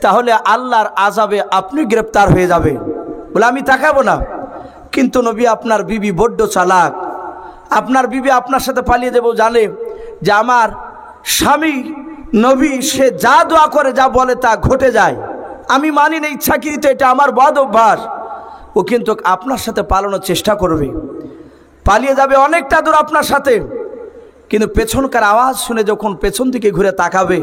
তাহলে আল্লাহর আযাবে আপনি গ্রেফতার হয়ে যাবে। বলে, আমি তাকাবো না। কিন্তু নবী, আপনার বিবি বড্ড চালাক। আপনার বিবি আপনার সাথে পালিয়ে যাবো, জানে যে আমার স্বামী নবী সে যা দোয়া করে, যা বলে তা ঘটে যায়। আমি মানি না ইচ্ছাকৃত, এটা আমার বদ অভ্যাস। ও কিন্তু আপনার সাথে পালানোর চেষ্টা করবে, পালিয়ে যাবে অনেকটা দূর আপনার সাথে। কিন্তু পেছনকার আওয়াজ শুনে যখন পেছন দিকে ঘুরে তাকাবে,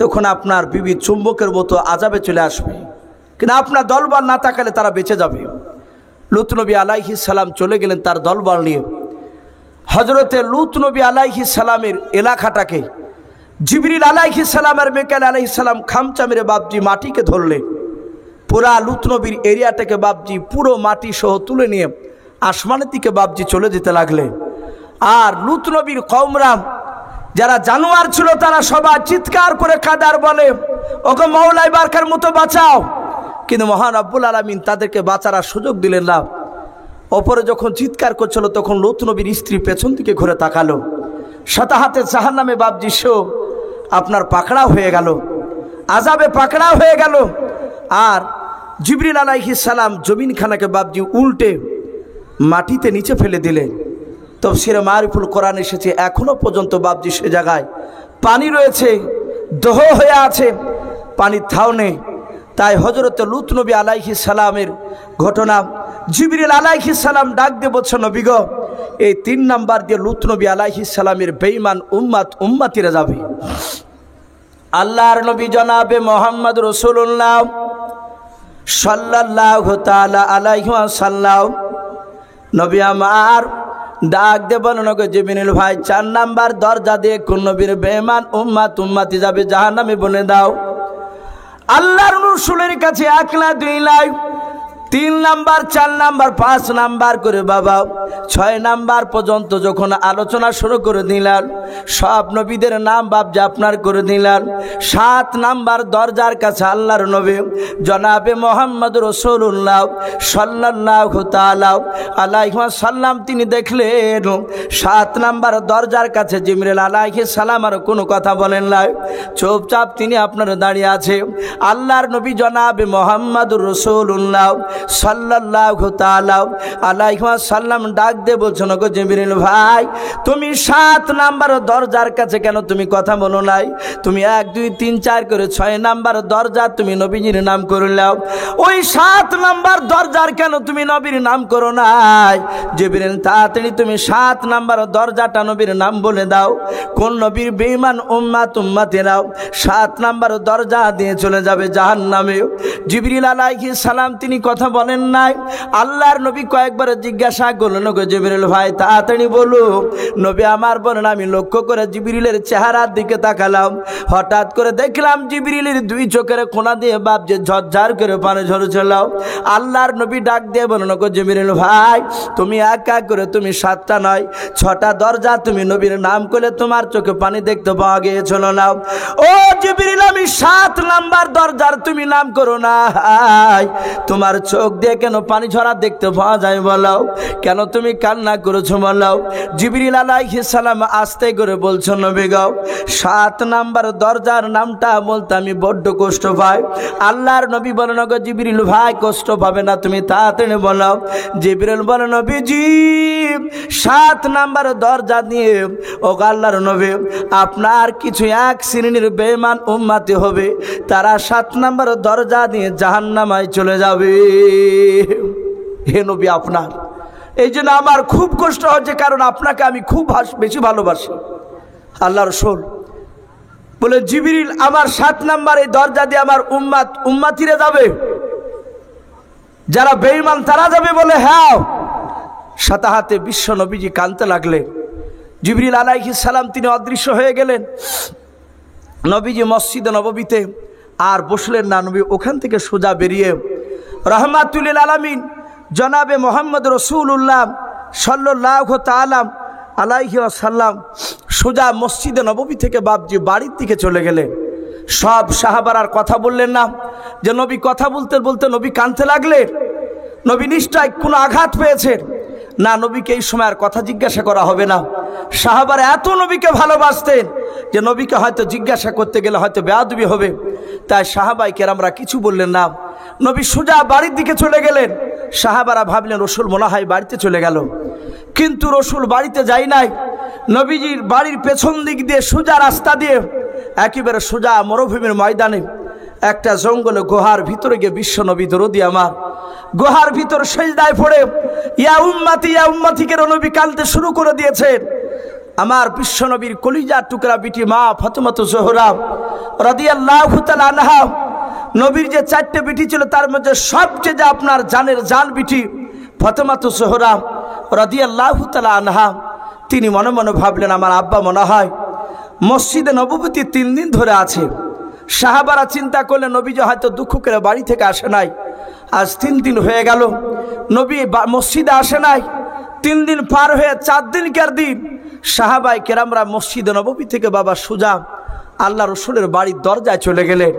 তখন আপনার বিবি চুম্বকের মতো আযাবে চলে আসবে। কিন্তু আপনার দলবল না তাকালে তারা বেঁচে যাবে। লূত নবী আলাইহিস সালাম চলে গেলেন তার দলবল নিয়ে। হযরতে লূত নবী আলাইহিস সালামের এলাকাটাকে জিবরিল আলাইহিস সালাম আর মিকাইল আলাইহিস সালাম খামচা মেরে বাপজি মাটিকে ধরলে পুরা লুত নবীর এরিয়াটাকে বাপজি পুরো মাটি সহ তুলে নিয়ে আসমানের দিকে বাপজি চলে যেতে লাগলে। আর লুত নবীর কওমরা যারা জানোয়ার ছিল তারা সবাই চিৎকার করে কাদার বলে, ওকে মওলাই বারকার মতো বাঁচাও। কিন্তু মহান রব্বুল আলামিন তাদেরকে বাঁচার সুযোগ দিলেন না। ওপরে যখন চিৎকার করছিল তখন লুত নবীর স্ত্রী পেছন দিকে ঘুরে তাকালো, সাথে হাতে জাহান্নামে বাপজি সে আপনার পাকড়াও হয়ে গেল, আযাবে পাকড়াও হয়ে গেল। আর জিবরিল আলাইহিস সালাম জমিনখানাকে বাপজি উল্টে মাটিতে নিচে ফেলে দিলেন। তাফসীরে মারিফুল কোরআন এসেছে এখনো পর্যন্ত বাপজি সে জায়গায় পানি রয়েছে, দহ হয়ে আছে, পানির থাও নেই। তাই হযরত লুত নবী আলাইহিস সালামের ঘটনা জিবরিল আলাইহিস সালাম ডাক দিয়ে বলছে, নবী গো, এই 3 নাম্বার দিয়ে লুত নবী আলাইহিস সালামের বেঈমান উম্মতিরা যাবে। আল্লাহর নবী জনাবে মুহাম্মদ রাসূলুল্লাহ সাল্লাল্লাহু তাআলা আলাইহি ওয়াসাল্লাম নবী আমার ডাক দে বলেন, গো জিবরিল ভাই 4 নাম্বার দরজা দিয়ে কোন নবীর বেঈমান উম্মতি যাবে জাহান্নামে বলে দাও। আল্লাহর রাসূলের কাছে 1 না 2 নাই, 3 নাম্বার 4 নাম্বার 5 নাম্বার করে বাবা 6 নাম্বার পর্যন্ত যখন আলোচনা শুরু করে দিলেন, সব নবীদের নাম বাপজি আপনার করে দিলেন। 7 নাম্বার দরজার কাছে আল্লাহর নবী জনাবে মুহাম্মদ রাসূলুল্লাহ সাল্লাল্লাহু তাআলা আলাইহি ওয়াসাল্লাম তিনি দেখলেন 7 নাম্বার দরজার কাছে জিবরিল আলাইহিস সালাম আর কোনো কথা বলেন নাই, চুপচাপ তিনি আপনার দাঁড়িয়ে আছে। আল্লাহর নবী জনাবে মুহাম্মদ রাসূলুল্লাহ সাল্লাল্লাহু তাআলা আলাইহি ওয়াসাল্লাম ডাক দিয়ে বলছেন, গো জিবরিল ভাই তুমি 7 নাম্বার দরজার কাছে কেন তুমি কথা বলো নাই? তুমি 1 2 3 4 করে 6 নাম্বার দরজা তুমি নবীজির নাম করে নাও, ওই 7 নাম্বার দরজার কেন তুমি নবীর নাম করো নাই? জিবরিল তাড়াতাড়ি তুমি 7 নাম্বার দরজাটা নবীর নাম বলে দাও। কোন নবীর বেঈমান উম্মতেরাও 7 নাম্বার দরজা দিয়ে চলে যাবে জাহান্নামে। জিবরিল আলাইহিস সালাম তিনি কথা বলেন নাই। আল্লাহর নবী কয়েকবার জিজ্ঞাসা করলেন, গো জিবরিল ভাই তাড়াতাড়ি বলো। নবী আমার বলেন, আমি লক্ষ্য করে জিবরিলের চেহারার দিকে তাকালাম, হঠাৎ করে দেখলাম জিবরিলের 2 চোখের কোণা দিয়ে বাপ যে ঝরঝর করে পানি ঝরছিল। আল্লাহর নবী ডাক দিয়ে বলেন, গো জিবরিল ভাই তুমি একা করে তুমি 7টা নয় 6টা দরজা তুমি নবীর নাম করলে তোমার চোখে পানি দেখতে পাওয়া গিয়েছিল না। ও জিবরিল আমি 7 নাম্বার দরজার তুমি নাম করো না, তোমার চোখ দিয়ে কেন পানি ঝরা দেখতে পাওয়া যায় বলো? কেন তুমি কান্না করেছো বলো? জিবরিল আলাইহিস সালাম আস্তে করে বলছো, নবী গো 7 নাম্বার দরজার নামটা বলতে আমি বড্ড কষ্ট পাই। আল্লাহর নবী বলেন, গো জিবরিল ভাই কষ্ট পাবে না, তুমি তাড়াতাড়ি বলো। জিবরিল বলেন, নবীজি 7 নাম্বার দরজা দিয়ে ও আল্লাহর নবী আপনার কিছু 1 শ্রেণীর বেঈমান উম্মতি হবে, তারা 7 নাম্বার দরজা দিয়ে জাহান্নামে চলে যাবে। হে নবী আপনার এই জন্য আমার খুব কষ্ট হচ্ছে, কারণ আপনাকে আমি খুব বেশি ভালোবাসি। আল্লাহ রাসূল বলে, জিবরিল আমার 7 নাম্বার এই দরজা দিয়ে আমার উম্মতিরা যাবে, যারা বেঈমান তারা যাবে বলে। হ্যাঁ, সাথে হাতে বিশ্ব নবীজি কাঁদতে লাগলেন। জিবরিল আলাইহিস সালাম তিনি অদৃশ্য হয়ে গেলেন। নবীজি মসজিদে নববীতে আর বসলেন না, নবী ওখান থেকে সোজা বেরিয়ে রাহমাতুল লিল আলামিন জনাবে মুহাম্মদ রাসূলুল্লাহ সাল্লাল্লাহু তাআলা আলাইহি ওয়াসাল্লাম সোজা মসজিদে নববী থেকে বাপজি বাড়ির দিকে চলে গেলেন। সব সাহাবারা আর কথা বললেন না, যে নবী কথা বলতে বলতে নবী কাঁদতে লাগলেন। নবী নিশ্চয় কোনো আঘাত পেয়েছেন না, নবীকে এই সময় আর কথা জিজ্ঞাসা করা হবে না। সাহাবারা এত নবীকে ভালোবাসতেন যে নবীকে হয়তো জিজ্ঞাসা করতে গেলে হয়তো বেয়াদবি হবে, তাই সাহাবাই কেরামরা কিছু বললেন না। নবী সোজা বাড়ির দিকে চলে গেলেন। সাহাবারা ভাবলেন রসুল মনে হয় বাড়িতে চলে গেল, কিন্তু রসুল বাড়িতে যায় নাই। নবীজির বাড়ির পেছন দিক দিয়ে সোজা রাস্তা দিয়ে একেবারে সোজা মরুভূমির ময়দানে একটা জঙ্গলে গুহার ভিতরে গিয়ে বিশ্ব নবী দরদি আমার গুহার ভিতর সেজদায় পড়ে ইয়া উম্মতি কে নবী কাঁদতে শুরু করে দিয়েছেন। আমার বিশ্ব নবীর কলিজার টুকরা বিটি মা ফাতেমাতু জোহরা রাদিয়াল্লাহু তাআলা আনহা, নবীর যে 4টে বিটি ছিল তার মধ্যে সবচেয়ে যে আপনার জানের জান বিটি ফাতেমাতু জোহরা রাদিয়াল্লাহু তাআলা আনহা, তিনি মনে মনে ভাবলেন আমার আব্বা মনে হয় মসজিদে নববতী 3 দিন ধরে আছে। সাহাবারা চিন্তা করলে নবীজি হয়তো দুঃখ করে বাড়ি থেকে আসে নাই। আজ 3 দিন হয়ে গেল নবী মসজিদে আসে নাই। 3 দিন পার হয়ে 4 দিনকার দিন সাহাবায়ে কেরামরা মসজিদে নববী থেকে বাবা সোজা আল্লাহ রসুলের বাড়ির দরজায় চলে গেলেন।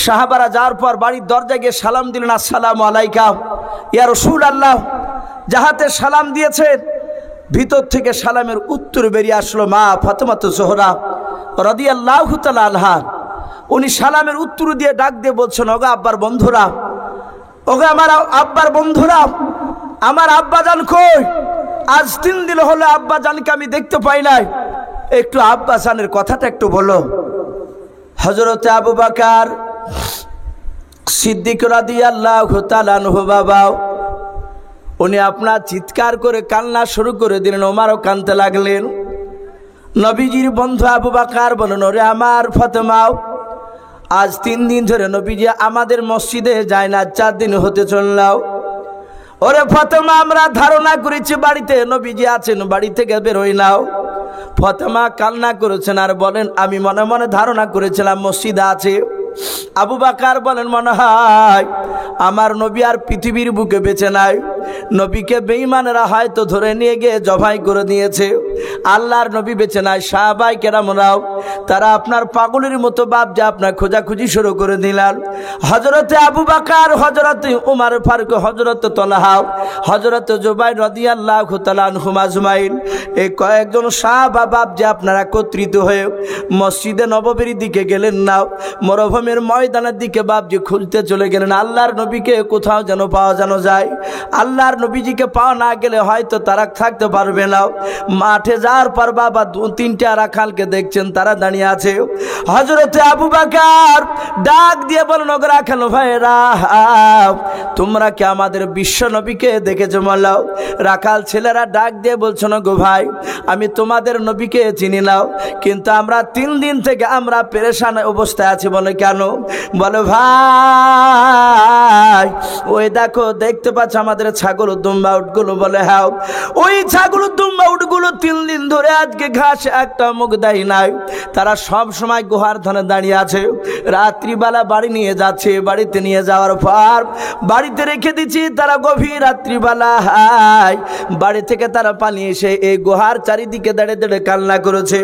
সাহাবারা যাওয়ার পর বাড়ির দরজায় গিয়ে সালাম দিলেন, আসসালামু আলাইকা ইয়া রাসূলুল্লাহ। যাহাতে সালাম দিয়েছেন ভিতর থেকে সালামের উত্তর বেরিয়ে আসলো মা ফাতেমাতুজ জোহরা রাদিয়াল্লাহু তাআলা আনহা। উনি সালামের উত্তর দিয়ে ডাক দিয়ে বলছেন, ওগো আব্বার বন্ধুরা, ওগো আমার আব্বার বন্ধুরা, আমার আব্বাজান কই? আজ 3 দিন হলো আব্বাজানকে আমি দেখতে পাই নাই, একটু আব্বাজানের কথাটা একটু বলো। হযরত আবু বকর সিদ্দিক রাদিয়াল্লাহু তাআলা আনহু বাবা উনি আপনার চিৎকার করে কান্না শুরু করে দিলেন। ওমরও কাঁদতে লাগলেন। নবীজির বন্ধু আবু বকর বলেন, ওরে আমার ফাতেমাও, আজ 3 দিন ধরে নবীজি আমাদের মসজিদে যায় না, 4 দিন হতে চললাও। ওরে ফাতেমা, আমরা ধারণা করেছি বাড়িতে নবীজি আছেন, বাড়ি থেকে বেরোই নাও। ফাতেমা কান্না করেছেন আর বলেন, আমি মনে মনে ধারণা করেছিলাম মসজিদে আছে। আবু বকর বলেন, মনে হয় আমার নবী আর পৃথিবীর বুকে বেঁচে নাই। নবীকে বেঈমানেরা হয়তো ধরে নিয়ে গিয়ে জবাই করে দিয়েছে। আল্লাহর নবী বেঁচে নাই। সাহাবায়ে কেরামরাও তারা আপনার পাগলের মতো বাপ যে আপনার খোঁজাখুঁজি শুরু করে দিলেন। হযরতে আবু বকর, হযরতে উমর ফারুক, হযরতে তালহা, হযরতে জুবাইর রাদিয়াল্লাহু তাআলা আনহুম আজমাইন, এই কয়েকজন সাহাবা বাপ যে আপনারা একত্রিত হয়ে মসজিদে নববীর দিকে গেলেন না, মরুভূমির ময়দানের দিকে বাপ যে খুঁজতে চলে গেলেন। আল্লাহর নবীকে কোথাও যেন পাওয়া যেন যায়। আল্লাহর নবীজিকে পাওয়া না গেলে হয়তো তারা থাকতে পারবে না। মাঠে যাওয়ার পর বাবা 2-3টা রাখালকে দেখছেন তারা দাঁড়িয়ে আছে। হযরতে আবু বকর ডাক দিয়ে বলেন, ওগো রাখাল ভাইরা, তোমরা কি আমাদের বিশ্ব নবীকে দেখেছো? বলো। রাখাল ছেলেরা ডাক দিয়ে বলছেন, গো ভাই, আমি তোমাদের নবীকে চিনি নাও, কিন্তু আমরা 3 দিন থেকে আমরা পেরেশান অবস্থায় আছি। বলে কেন? বলে ভাই, ওই দেখো দেখতে পাচ্ছ আমাদের ছাগল দুম্বা উটগুলো। বলে হ্যাঁ, ওই ছাগল দুম্বা উটগুলো 3 দিন ধরে আজকে ঘাস একটা মুখ দেয় নাই। তারা সব সময় গুহার ধানে দাঁড়িয়ে আছে। রাত্রিবেলা বাড়ি নিয়ে যাচ্ছে, বাড়িতে নিয়ে যাওয়ার পর বাড়িতে রেখে দিচ্ছি। তারা গভীর রাত্রিবেলা বাড়ি থেকে তারা পালিয়ে এসে এই গুহার চারিদিকে দাঁড়িয়ে দাঁড়িয়ে কান্না করেছে।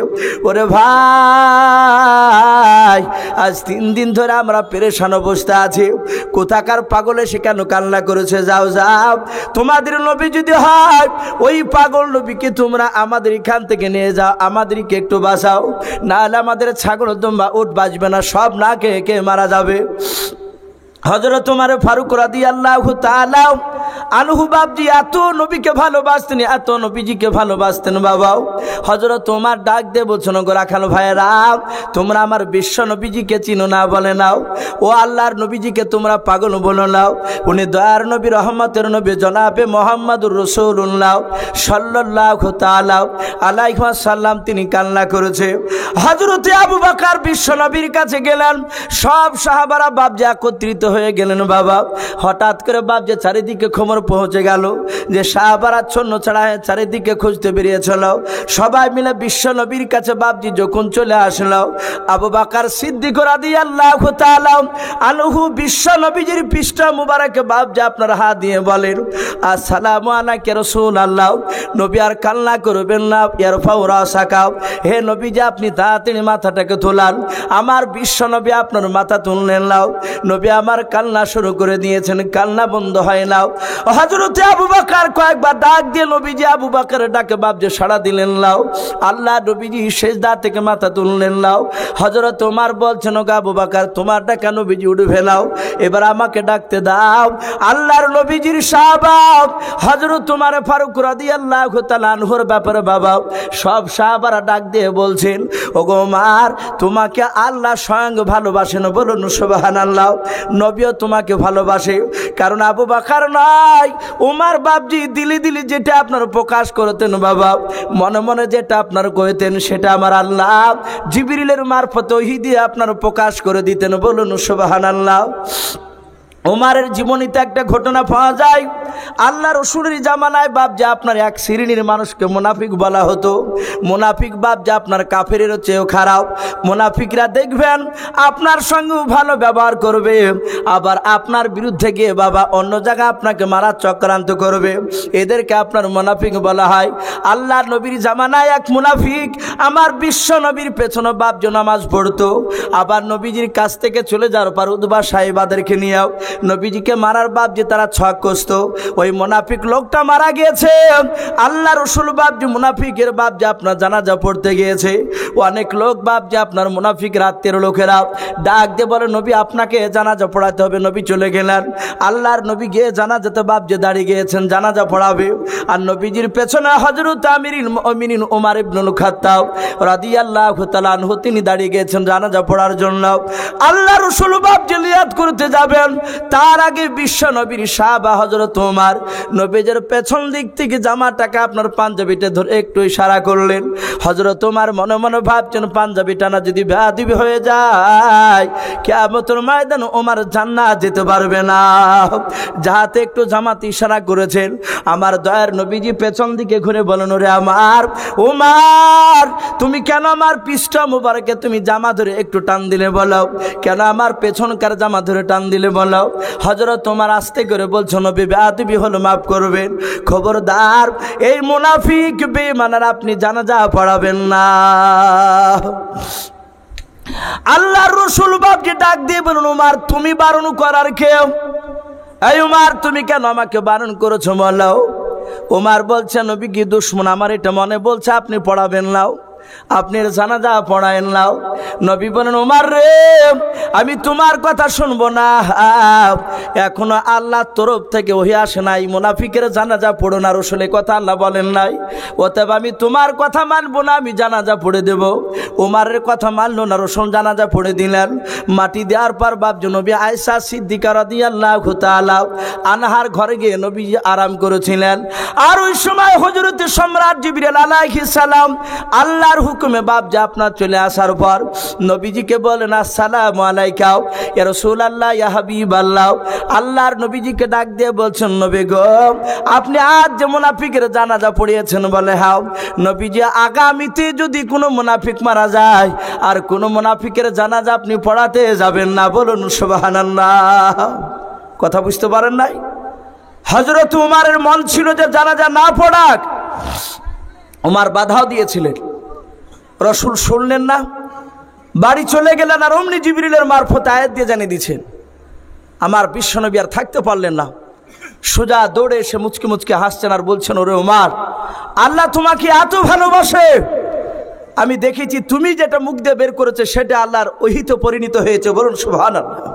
ওরে ভাই, আজ 3 দিন ধরে আমরা পেরেশান অবস্থা আছি। কোথাকার পাগলে সে কেন কান্না করেছে? যাও যাও, তোমাদের নবী যদি হয় ওই পাগল নবীকে তোমরা আমাদের এখান থেকে নিয়ে যাও, আমাদেরকে একটু বাঁচাও, নাহলে আমাদের ছাগল দুম্বা উট বাঁচবে না, সব না খেয়ে মারা যাবে। হযরত ওমর ফারুক রাদিয়াল্লাহু তাআলা আনহু বাপজি এত নবীকে ভালোবাসতেন, এত নবীজিকে ভালোবাসতেন বাবা। হযরত ওমর ডাক দিয়ে বলছেন, গো রাখাল ভাইরা, তোমরা আমার বিশ্ব নবীজিকে চিনো না? বলে নাও। ও আল্লাহর নবীজিকে তোমরা পাগল বলো নাও। উনি দয়ার নবী, রহমতের নবী, জনাবে মুহাম্মদুর রাসূলুল্লাহ সাল্লাল্লাহু তাআলা আলাইহি ওয়াসাল্লাম তিনি কান্না করেছে। হযরতে আবু বকর বিশ্ব নবীর কাছে গেলেন। সব সাহাবারা বাপজি একত্রিত হয়ে গেলেন বাবা। হঠাৎ করে বাপজি চারিদিকে খবর পৌঁছে গেল যে সাহাবারা ছন্ন ছাড়া চারিদিকে খুঁজতে বেরিয়েছিল। সবাই মিলে বিশ্ব নবীর কাছে বাপজি যখন চলে আসলো, আবু বকর সিদ্দিক রাদিয়াল্লাহু তাআলা আনহু বিশ্ব নবীজির পৃষ্ঠ মুবারকে বাপজি আপনার হাত দিয়ে বলেন, আসসালামু আলাইকা রাসূলুল্লাহ। নবী আর কান্না করবেন না। ইয়ারফাউ রাসাকা, হে নবীজি আপনি তাড়াতাড়ি মাথাটাকে তোলান। আমার বিশ্ব নবী আপনার মাথা তুললেন নাও। নবী আমার কান্না শুরু করে দিয়েছেন, কান্না বন্ধ হয় না। হযরতে আবু বকর কয়েকবার ডাক দিয়ে নবীজি আবু বকরের ডাকে বাপজি সাড়া দিলেন নাও। আল্লাহ নবীজি সেজদা থেকে মাথা তুললেন নাও। হযরত ওমর বলছেন, গো আবু বকর, তোমার ডাকা নবীজি উঠবে নাও, এবার আমাকে ডাকতে দাও। আল্লাহর নবীজির সাহাবা হযরত ওমর ফারুক রাদিয়াল্লাহু তাআলা আনহুর ব্যাপারে বাবা সব সাহাবারা ডাক দিয়ে বলছেন, ওগো ওমর, তোমাকে আল্লাহ স্বয়ং ভালোবাসেন, বলুন সুবহানাল্লাহ। নবীও তোমাকে ভালোবাসে, কারণ আবু বকর নয়, ওমর বাপজি দিলি দিলি যেটা আপনার প্রকাশ করতেন বাবা, মনে মনে যেটা আপনার কইতেন, সেটা আমার আল্লাহ জিবরিলের মারফত ওহী দিয়ে আপনার প্রকাশ করে দিতেন, বলুন সুবহানাল্লাহ। ওমারের জীবনীতে একটা ঘটনা পাওয়া যায়। আল্লাহ রসুলের জামানায় বাপ যে আপনার এক শ্রেণীর মানুষকে মুনাফিক বলা হতো। মুনাফিক বাপ যে আপনার কাফেরের চেয়েও খারাপ। মুনাফিকরা দেখবেন আপনার সঙ্গেও ভালো ব্যবহার করবে, আবার আপনার বিরুদ্ধে গিয়ে বাবা অন্য জায়গায় আপনাকে মারার চক্রান্ত করবে। এদেরকে আপনার মুনাফিক বলা হয়। আল্লাহ নবীর জামানায় এক মুনাফিক আমার বিশ্ব নবীর পেছনে বাপ যে নামাজ পড়তো, আবার নবীজির কাছ থেকে চলে যাওয়ার পর উদবা সাহেবাদেরকে নিয়েও নবীজিকে মারার বাপ যে তারা ছক কষত। ওই মুনাফিক লোকটা মারা গিয়েছে। আল্লাহ রসুল বাপ যে মুনাফিকের বাপ যে আপনার জানাজা পড়তে গিয়েছে। অনেক লোক বাপ যে আপনার মুনাফিক রাত্রের লোকেরা ডাক দিয়ে বলে নবী আপনাকে জানাজা পড়াতে হবে। নবী চলে গেলেন। আল্লাহর নবী গিয়ে জানাজাতে বাপ যে দাঁড়িয়ে গিয়েছেন জানাজা পড়াবে। আর নবীজির পেছনে হযরত আমিরুল মুমিনিন ওমর ইবনুল খাত্তাব রাদিয়াল্লাহু তাআলা আনহু তিনি দাঁড়িয়ে গিয়েছেন জানাজা পড়ার জন্য। আল্লাহ রসুল বাপ যে নিয়াত করতে যাবেন তার আগে বিশ্ব নবীর সাহাবা হযরত ওমর নবীজের পেছন দিক থেকে জামাটাকে আপনার পাঞ্জাবিতে ধরে একটু ইশারা করলেন। হযরত ওমর মনে মনে ভাবছেন পাঞ্জাবিটা না যদি বেয়াদবি হয়ে যায় কিয়ামতের ময়দানে ওমর জান্নাত যেতে পারবে না। যাহাতে একটু জামাত ইশারা করেছেন। আমার দয়ার নবীজি পেছন দিকে ঘুরে বলেন ওরে আমার ওমর তুমি কেন আমার পৃষ্ঠা মুবারকে তুমি জামা ধরে একটু টান দিলে বলো, কেন আমার পেছনকার জামা ধরে টান দিলে বলো। হযরত ওমর আস্তে করে বলছো নবী বেয়াদবি হলো মাফ করবেন, খবরদার এই মুনাফিক বেঈমানের আপনি জানাজা পড়াবেন না। আল্লাহর রাসূল বাপকে ডাক দিয়ে বলুন ওমর তুমি বারণ করার কেউ? এই ওমর তুমি কেন আমাকে বারণ করেছো বলো। ওমর বলছে নবী কি দুশমন আমার এটা মনে বলছে আপনি পড়াবেন নাও, আপনি জানাজা পড়ায়েন নাও। নবী বলেন ওমর রে আমি তোমার কথা শুনবো না, এখনো আল্লাহর তরফ থেকে ওহী আসে নাই মুনাফিকের জানাজা পড়ো না। রসুলের কথা আল্লাহ বলেন নাই, অতএব আমি তোমার কথা মানবো না, আমি জানাজা পড়ে দেব। ওমরের কথা মানলো না, রসুল জানাজা পড়ে দিলেন। মাটি দেওয়ার পর বাপ নবী আয়েশা সিদ্দিকা রাদিয়াল্লাহু তাআলা আনহার ঘরে গিয়ে নবী আরাম করেছিলেন। আর ওই সময় হযরত সম্রাট জিবরিল আলাইহিস সালাম আল্লাহ হুকুমে বাপ যে আপনার চলে আসার পর নবীজিকে বলেন আসসালামু আলাইকা ইয়া রাসূলুল্লাহ ইয়া হাবিবাল্লাহ। আল্লাহর নবীজিকে ডাক দিয়ে বলছেন নবী গো আপনি আজ যে মুনাফিকের জানাজা পড়িয়েছেন বলে হ্যাঁ। নবীজি আগামীতে যদি কোনো মুনাফিক মারা যায় আর কোনো মুনাফিকের জানাজা আপনি পড়াতে যাবেন না। বলুন সুবহানাল্লাহ। কথা বুঝতে পারেন নাই? হযরত ওমরের মন ছিল যে জানাজা না পড়াক, ওমর বাধাও দিয়েছিলেন। রসুল শুনলেন না, বাড়ি চলে গেলেন। আর অমনি জিবরিলের মারফত আয়াত দিয়ে জানিয়ে দিচ্ছেন। আমার বিশ্বনবী আর থাকতে পারলেন না, সোজা দৌড়ে এসে মুচকে মুচকে হাসছেন আর বলছেন ওরে ওমর আল্লাহ তোমাকে এত ভালোবাসে, আমি দেখেছি তুমি যেটা মুখ দিয়ে বের করেছে সেটা আল্লাহর ওহিতে পরিণত হয়েছে। বলুন সুবহানাল্লাহ।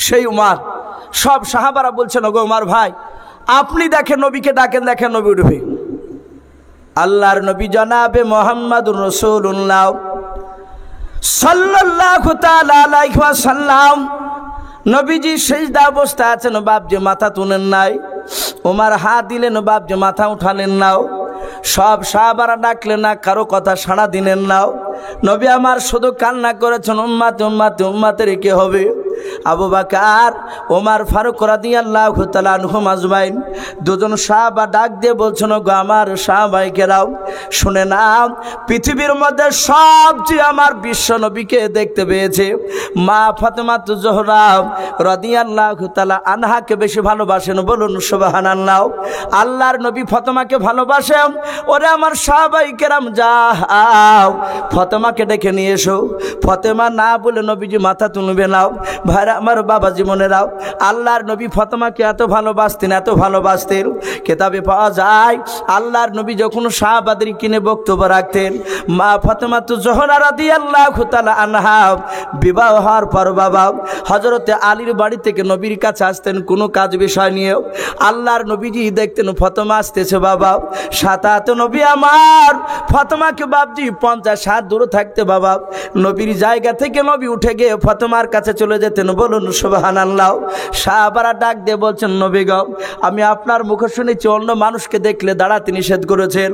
সেই ওমর সব সাহাবারা বলছেন ওগো ওমর ভাই আপনি দেখেন নবীকে ডাকেন, দেখেন নবী উঠবে। আল্লাহর নবী জনাবে মুহাম্মদুর রাসূলুল্লাহ সাল্লাল্লাহু তাআলা আলাইহি ওয়াসাল্লাম নবীজি সিজদা অবস্থায় আছেন, বাপ যে মাথা তুলেন নাই। ওমর হাত দিলেন, বাপ যে মাথা উঠালেন নাও। সব সাহাবারা ডাকলেন না, কারো কথা সাড়া দিলেন নাও। নবী আমার শুধু কান্না করেছেন উম্মতে উম্মতে উম্মতের কি হবে। আবু বকর ওমর ফারুক রাদিয়াল্লাহু তাআলা আনহুম আজমাইন দুজন সাহাবা ডাক দিয়ে বলছেন গো আমার সাহাবায়ে কেরাম শুনে নাও, পৃথিবীর মধ্যে সবচেয়ে আমার বিশ্ব নবীকে দেখতে পেয়েছে মা ফাতেমা জোহরা রাদিয়াল্লাহু তাআলা আনহাকে বেশি ভালোবাসেন। বলুন সুবহানাল্লাহ। আল্লাহর নবী ফাতেমাকে ভালোবাসেন। ওরে আমার সাহাবায়ে কেরাম যাও ফাতেমাকে ডেকে নিয়ে এসো। ফাতেমা না বলে নবীজি মাথা তুলবে নাও। ভাইরা আমার বাবা জীবনেরাও আল্লাহর নবী ফাতেমাকে এত ভালোবাসতেন, এত ভালোবাসতেন। কিতাবে পাওয়া যায় আল্লাহর নবী যখন সাহাবাদের কিনে বক্তব্য রাখতেন, মা ফাতেমা জোহরা রাদিয়াল্লাহু তাআলা আনহা বিবাহ হওয়ার পর বাবা হযরতে আলীর বাড়ি থেকে নবীর কাছে আসতেন কোনো কাজ বিষয় নিয়ে। আল্লাহর নবীজি দেখতেন ফাতেমা আসতেছে বাবা, সাথে নবী আমার ফাতেমাকে বাপজি 50 হাত দূরে থাকতে বাবা নবীর জায়গা থেকে নবী উঠে গিয়ে ফাতেমার কাছে চলে যেতেন। বলুন সুবহানাল্লাহ। সাহাবারা ডাক দিয়ে বলছেন নবী গো আমি আপনার মুখে শুনেছি অন্য মানুষকে দেখলে দাঁড়াতে নিষেধ করেছেন,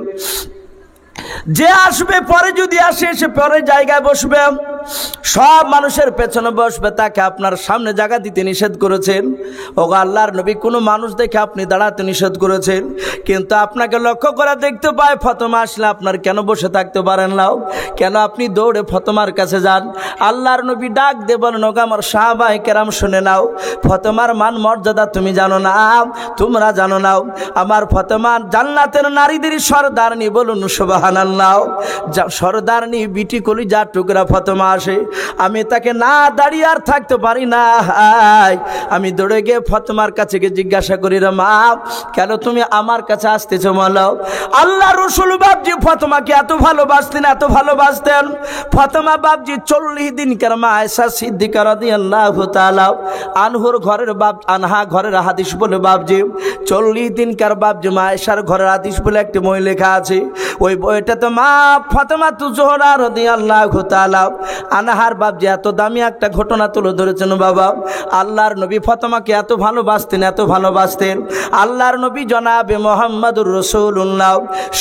যে আসবে পরে যদি আসে এসে পরে জায়গায় বসবে। সব মানুষের পেছনে বসবে, তাকে আপনার সামনে জায়গা দিতে নিষেধ করেছেন। ওগো আল্লাহর নবী, কোনো মানুষ দেখে আপনি দাঁড়াতে নিষেধ করেছেন, কিন্তু আপনাকে লক্ষ্য করে দেখতে পাই ফাতেমা আসলে আপনার কেন বসে থাকতে পারেন না? কেন আপনি দৌড়ে ফাতেমার কাছে যান? আল্লাহর নবী ডাক দিয়ে বলেন, ওগো আমার সাহাবায়ে কেরাম শুনে নাও, ফাতেমার মান মর্যাদা তুমি জানো না, তোমরা জানো না। আমার ফাতেমা জান্নাতের নারীদের সরদারনি, বলুন সুবহানাল্লাহ। সরদারনি বিটি কলিজার টুকরা ফাতেমা আসে, আমি তাকে না দাঁড়িয়ে আর থাকতে পারি না। আমি দৌড়ে গিয়ে ফাতেমার কাছে গিয়ে জিজ্ঞাসা করি, রে মা, কেন তুমি আমার কাছে আসতেছো? বলো। আল্লাহ রসুল বাপজি ফাতেমাকে এত ভালোবাসতেন, এত ভালোবাসতেন। ফাতেমা বাপজি 40 দিনকার মা আয়েশা সিদ্দিকা রাদিয়াল্লাহু তাআলা আনহুর ঘরের আনহা ঘরের হাদিস বলে বাপজি 40 দিনকার বাপজি মা আয়েশার ঘরের হাদিস বলে একটি বই লেখা আছে। ওই বইটাতে মা ফাতেমা জোহরা রাদিয়াল্লাহু তাআলা আনহার বাপজি এত দামি একটা ঘটনা তুলে ধরেছেন। বাবা, আল্লাহর নবী ফাতেমাকে এত ভালোবাসতেন, এত ভালোবাসতেন। আল্লাহর নবী জনাবে মুহাম্মদুর রাসূলুল্লাহ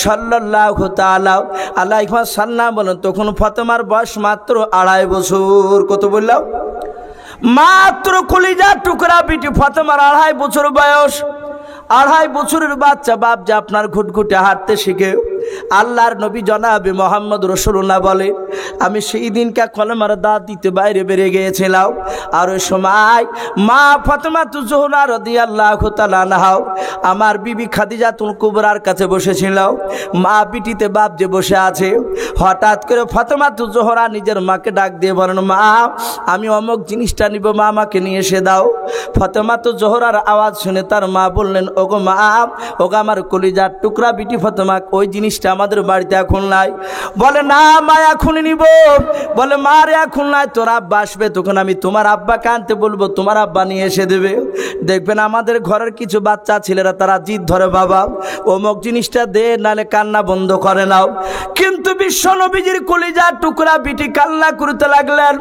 সাল্লাল্লাহু তাআলা আলাইহি ওয়াসাল্লাম বলেন, তখন ফাতেমার বয়স মাত্র 2.5 বছর। কত বললাম? মাত্র কলিজার টুকরা বিটি ফাতেমার 2.5 বছর বয়স। 2.5 বছরের বাচ্চা বাপ যে আপনার ঘুটঘুটে হাঁটতে শিখে। আল্লাহর নবী জনাবে মুহাম্মদ রাসূলুল্লাহ বলে, আমি সেই দিনকা কলেমার দাঁত দিতে বাইরে বেরিয়ে গিয়েছিলাম। আর ওই সময় মা ফাতেমা জোহরা রাদিয়াল্লাহু তাআলা আনহা আমার বিবি খাদিজাতুল কুবরার কাছে বসেছিল। মা পিটিতে বাপ যে বসে আছে, হঠাৎ করে ফাতেমা জোহরা নিজের মাকে ডাক দিয়ে বলেন, মা, আমি অমুক জিনিসটা নিব, মা আমাকে নিয়ে এসে দাও। ফাতেমা জোহরার আওয়াজ শুনে তার মা বললেন, ওগো মা, ওগো আমার কলিজার টুকরা বিটি ফাতেমা, ওই জিনিসটা আমাদের বাড়িতে এখন নাই। বলে, না মা, এখনই নিব। বলে, মা রে, এখন নাই, তোর আব্বা আসবে, তখন আমি তোমার আব্বাকে আনতে বলবো, তোমার আব্বা নিয়ে এসে দেবে। দেখবেন আমাদের ঘরের কিছু বাচ্চা ছেলেরা তারা জিদ ধরে, বাবা অমুক জিনিসটা দে, নালে কান্না বন্ধ করে নাও। কিন্তু বিশ্ব নবীজির কলিজার টুকরা বিটি কান্না করতে লাগলেন,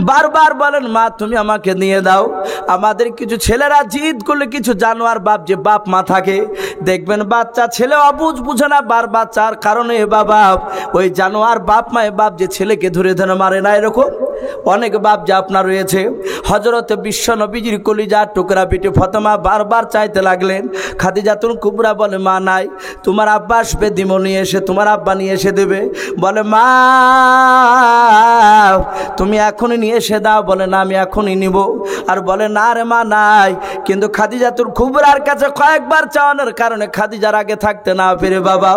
বারবার বলেন, মা তুমি আমাকে নিয়ে দাও। আমাদের কিছু ছেলেরা জিদ করলে কিছু জানোয়ার বাপ যে বাপ মা থাকে, দেখবেন বাচ্চা ছেলে অবুঝ বুঝে না, বারবার চার কারণে বাবা ওই জানোয়ার বাপ মায়ে বাপ যে ছেলেকে ধরে ধরে মারে না, এরকম অনেক বাপ যা আপনার রয়েছে। হযরত বিশ্ব নবীজির কলিজার টুকরা বিটি ফাতেমা বারবার চাইতে লাগলেন। খাদিজাতুল কুবরা বলে, মা নাই, তোমার আব্বা আসবে, দিমো নিয়ে এসে তোমার আব্বা নিয়ে এসে দেবে। বলে, মা তুমি এখনই নিয়ে এসে দাও। বলে, না আমি এখনই নিব। আর বলে, না রে মা নাই। কিন্তু খাদিজাতুল কুবরার কাছে কয়েকবার চাওয়ানোর কারণে খাদিজার আগে থাকতে না পেরে বাবা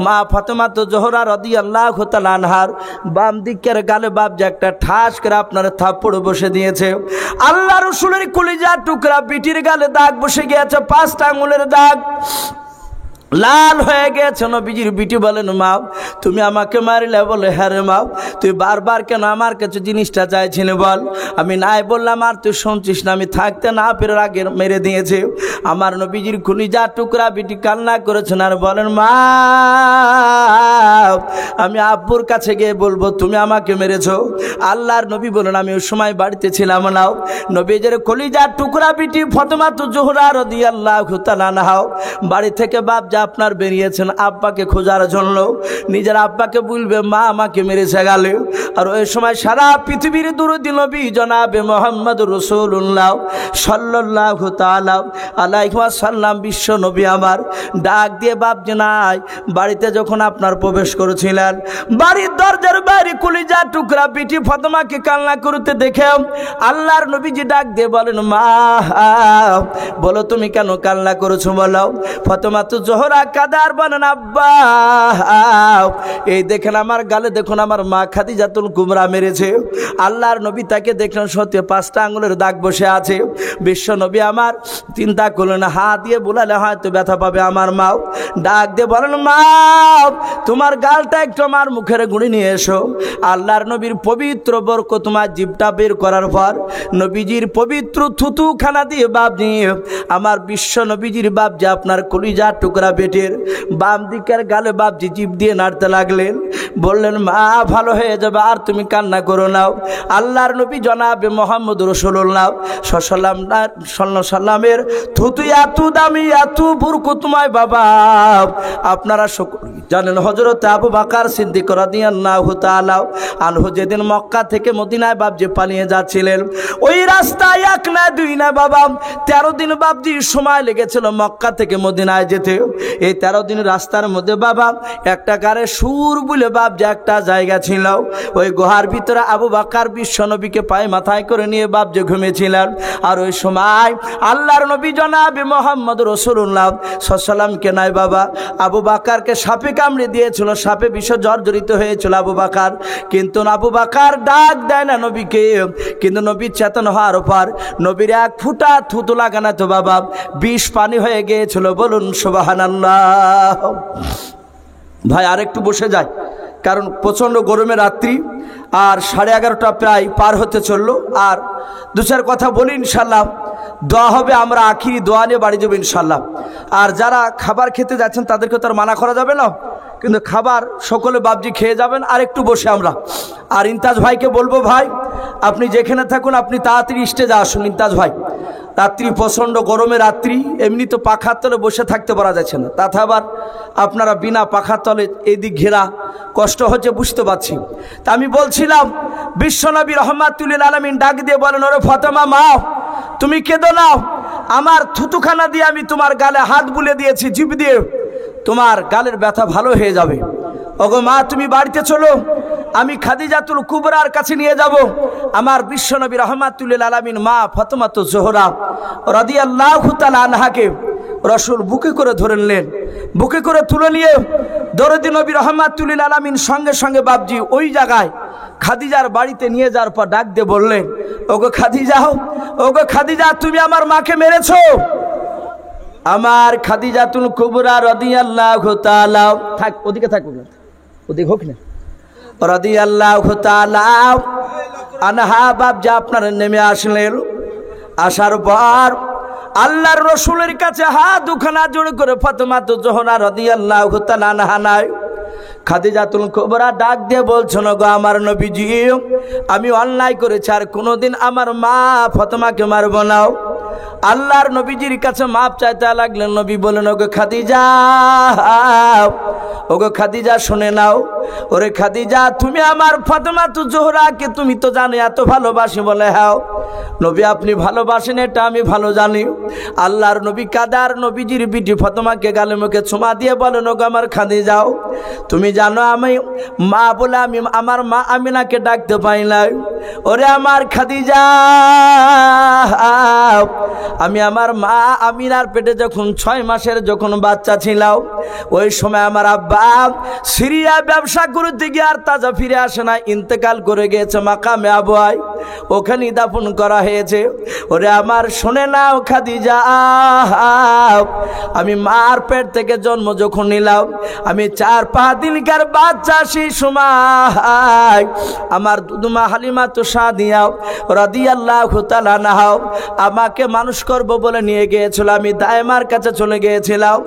মা ফাতেমা জোহরা রাদিয়াল্লাহু তাআলা আনহার বাম দিকের গালে বাপ যে একটা ঠাস করে আপনার থাপ্পড় বসে দিয়েছে। আল্লাহ রাসূলের কলিজার টুকরা বিটির গালে দাগ বসে গিয়েছে, 5টা আঙ্গুলের দাগ লাল হয়ে গেছে। নবীজির বিটি বলেন, মা তুমি আমাকে মারিলে? বলে, হ্যাঁ রে মা, তুই বারবার কেন আমার কাছে জিনিসটা চাইছিলি বল? আমি নাই বললাম আর তুই শুনছিস না, আমি থাকতে না পেরে আগে মেরে দিয়েছে। আমার নবীজির কলিজার টুকরা বিটি কান্না করেছেন আর বলেন, মা আমি আব্বুর কাছে গিয়ে বলবো তুমি আমাকে মেরেছো। আল্লাহর নবী বলেন, আমি ওই সময় বাড়িতে ছিলাম না। নবীজির কলিজার টুকরা বিটি ফাতেমা জোহরা রাদিয়াল্লাহু তাআলা আনহা বাড়ি থেকে বাপ আপনার বেরিয়েছেন আব্বাকে খোঁজার জন্য। নিজের আব্বাকে বলবে, মা আমাকে মেরেছে গালে। আর ওই সময় সারা পৃথিবীর দুরূহ নবী জনাবে মুহাম্মদুর রাসূলুল্লাহ সাল্লাল্লাহু তাআলা আলাইহি ওয়াসাল্লাম বিশ্ব নবী আমার ডাক দিয়ে, বাপ যে নাই। বাড়িতে যখন আপনার প্রবেশ করেছিলেন, বাড়ির দরজার বাইরে কলিজার টুকরা বিটি ফাতেমাকে কান্না করতে দেখে আল্লাহর নবীজি ডাক দিয়ে বলেন, মা বলো তুমি কেন কান্না করেছো বলো। ফাতেমা তো জোহরা কাদার বলেন, আব্বা এই দেখেন আমার গালে দেখুন আমার মা খাদিজাতুল কুবরা মেরেছে। আল্লাহর নবী তাকে দেখলেন সত্যি 5টা আঙ্গুলের দাগ বসে আছে। বিশ্ব নবী আমার চিন্তা করলেন, হাত দিয়ে বুলালে হয়তো ব্যথা পাবে আমার মাও। ডাক দিয়ে বলেন, মা তোমার গালটা একটু আমার মুখের গুঁড়ি নিয়ে এসো। আল্লাহর নবীর পবিত্র বরকত তোমার জিভটা বের করার পর নবীজির পবিত্র থুতু খানা দিয়ে বাপ নিয়ে আমার বিশ্ব নবীজির বাপ যে আপনার কলিজার টুকরা পেটের বাম দিকের গালে বাপজি জিভ দিয়ে নাড়তে লাগলেন। বললেন, মা ভালো হয়ে যাবে, আর তুমি কান্না করো নাও। আল্লাহর নবী জনাবে মোহাম্মদ রাসূলুল্লাহ সাল্লামের থুতু এত দামি, এত বরকতময় বাবা। আপনারা সকলেই জানেন হযরত আবু বকর সিদ্দিক রাদিয়াল্লাহু তাআলা আনহু যেদিন মক্কা থেকে মদিনায় বাপজি পালিয়ে যাচ্ছিলেন, ওই রাস্তায় এক না দুই না বাবা 13 দিন বাপজি সময় লেগেছিল মক্কা থেকে মদিনায় যেতে। এই 13 দিন রাস্তার মধ্যে বাবা একটা গারে সুর বলে বাপজি একটা জায়গা ছিল, ওই গুহার ভিতরে আবু বকর বিশ্বনবীকে পায়ে মাথায় করে নিয়ে বাপজি ঘুমিয়েছিলেন। আর ওই সময় আল্লাহর নবী জনাবে মোহাম্মদ রাসূলুল্লাহ সাল্লামকে নাই বাবা আবু বকরকে সাপে কামড়ে দিয়েছিল, সাপে বিষ জর্জরিত হয়েছিল আবু বকর। কিন্তু আবু বকর ডাক দেয় না নবীকে, কিন্তু নবী চেতন হওয়ার পর নবীর এক ফুটা থুতু লাগানো তো বাবা বিষ পানি হয়ে গিয়েছিল। বলুন সুবহানাল্লাহ। ভাই আরেকটু বসে যায়, কারণ প্রচণ্ড গরমের রাত্রি, আর 11:30 প্রায় পার হতে চললো। আর দু চার কথা বলি, ইনশাল্লাহ দোয়া হবে, আমরা আখিরি দোয়া নিয়ে বাড়ি যাবো ইনশাল্লাহ। আর যারা খাবার খেতে যাচ্ছেন তাদেরকে তো আর মানা করা যাবে না, কিন্তু খাবার সকলে বাপজি খেয়ে যাবেন। আর একটু বসে আমরা। আর ইন্তাজ ভাইকে বলবো, ভাই আপনি যেখানে থাকুন আপনি তাড়াতাড়ি স্টেজে আসুন। ইন্তাজ ভাই, রাত্রি প্রচণ্ড গরমে রাত্রি, এমনি তো পাখার তলে বসে থাকতে পারা যাচ্ছে না, তাতে আবার আপনারা বিনা পাখার তলে এদিক ঘেরা কষ্ট হচ্ছে বুঝতে পারছি। তা আমি বলছিলাম, বিশ্বনবী রহমাতুল আলামিন ডাক দিয়ে বলেন, ওরে ফাতেমা মা তুমি কেঁদো না, আমার থুতুখানা দিয়ে আমি তোমার গালে হাত বুলে দিয়েছি, জিভ দিয়ে তোমার গালের ব্যথা ভালো হয়ে যাবে। ওগো মা তুমি বাড়িতে চলো, আমি খাদিজাতুল কুবরার কাছে নিয়ে যাব। আমার বিশ্বনবী রহমাতুল আলামিন মা ফাতেমাতুজ জোহরা রাদিয়াল্লাহু তাআলা আনহাকে রাসূল বুকে করে ধরে নিলেন, বুকে করে তুলে নিয়ে দরদি নবী রহমাতুল আলামিন সঙ্গে সঙ্গে বাপজি ওই জায়গায় খাদিজার বাড়িতে নিয়ে যাওয়ার পর ডাক দিয়ে বললেন, ওগো খাদিজা, ওগো খাদিজা তুমি আমার মাকে মেরেছো। আমার খাদিজাতুল কুবরা রাদিয়াল্লাহু তাআলা, থাক ওদিকে থাকুন, ওদিকে হোক না, রাদিয়াল্লাহু তাআলা আনহা বাপজা আপনার নেমে আসলেন। আসার পর আল্লাহর রসুলের কাছে হাত দুখানা জোড় করে ফাতেমাতুজ জোহরা রাদিয়াল্লাহু তাআলা আনহা নাই খাদিজাতুল কুবরা ডাক দিয়ে বলছেন, গো আমার নবীজি আমি অন্যায় করেছি, আর কোনোদিন আমার মা ফাতেমাকে মারব না। আল্লাহর নবীজির কাছে মাপ চাইতে লাগলেন। নবী বলেন, ওগো খাদিজা, ওগো খাদিজা শুনে নাও। ওরে খাদিজা তুমি আমার ফাতেমাতুজ জোহরাকে তুমি তো জানো এত ভালোবাসি। বলে হ্যাঁ নবী আপনি ভালোবাসেন এটা আমি ভালো জানি। আল্লাহর নবী কাদার নবীজির বিটি ফাতেমাকে গালে মুখে ছোঁয়া দিয়ে বলেন, ওগো আমার খাদিজাও তুমি জানো আমি মা বলে আমি আমার মা আমিনাকে ডাকতে পাই না। ওরে আমার খাদিজা, আমি আমার মা আমিনার পেটে যখন 6 মাসের যখন বাচ্চা ছিলাম, ওই সময় আমার আব্বা সিরিয়া ব্যবসা করতে গিয়ে আর তাজা ফিরে আসে না, ইন্তেকাল করে গিয়েছে মাকামে আবওয়ায়, ওখানে দাফন করা হয়েছে। ওরে আমার শুনে নাও খাদিজা, আমি মার পেট থেকে জন্ম যখন নিলাম, আমি 4-5 দিনকার বাচ্চা, সেই সময় আমার দুধমা হালিমা তো সাদিয়া রাদিয়াল্লাহু তাআলা আনহা আমাকে মানুষ করবো বলে নিয়ে গিয়েছিল। আমি দাইমার কাছে চলে গিয়েছিলাম,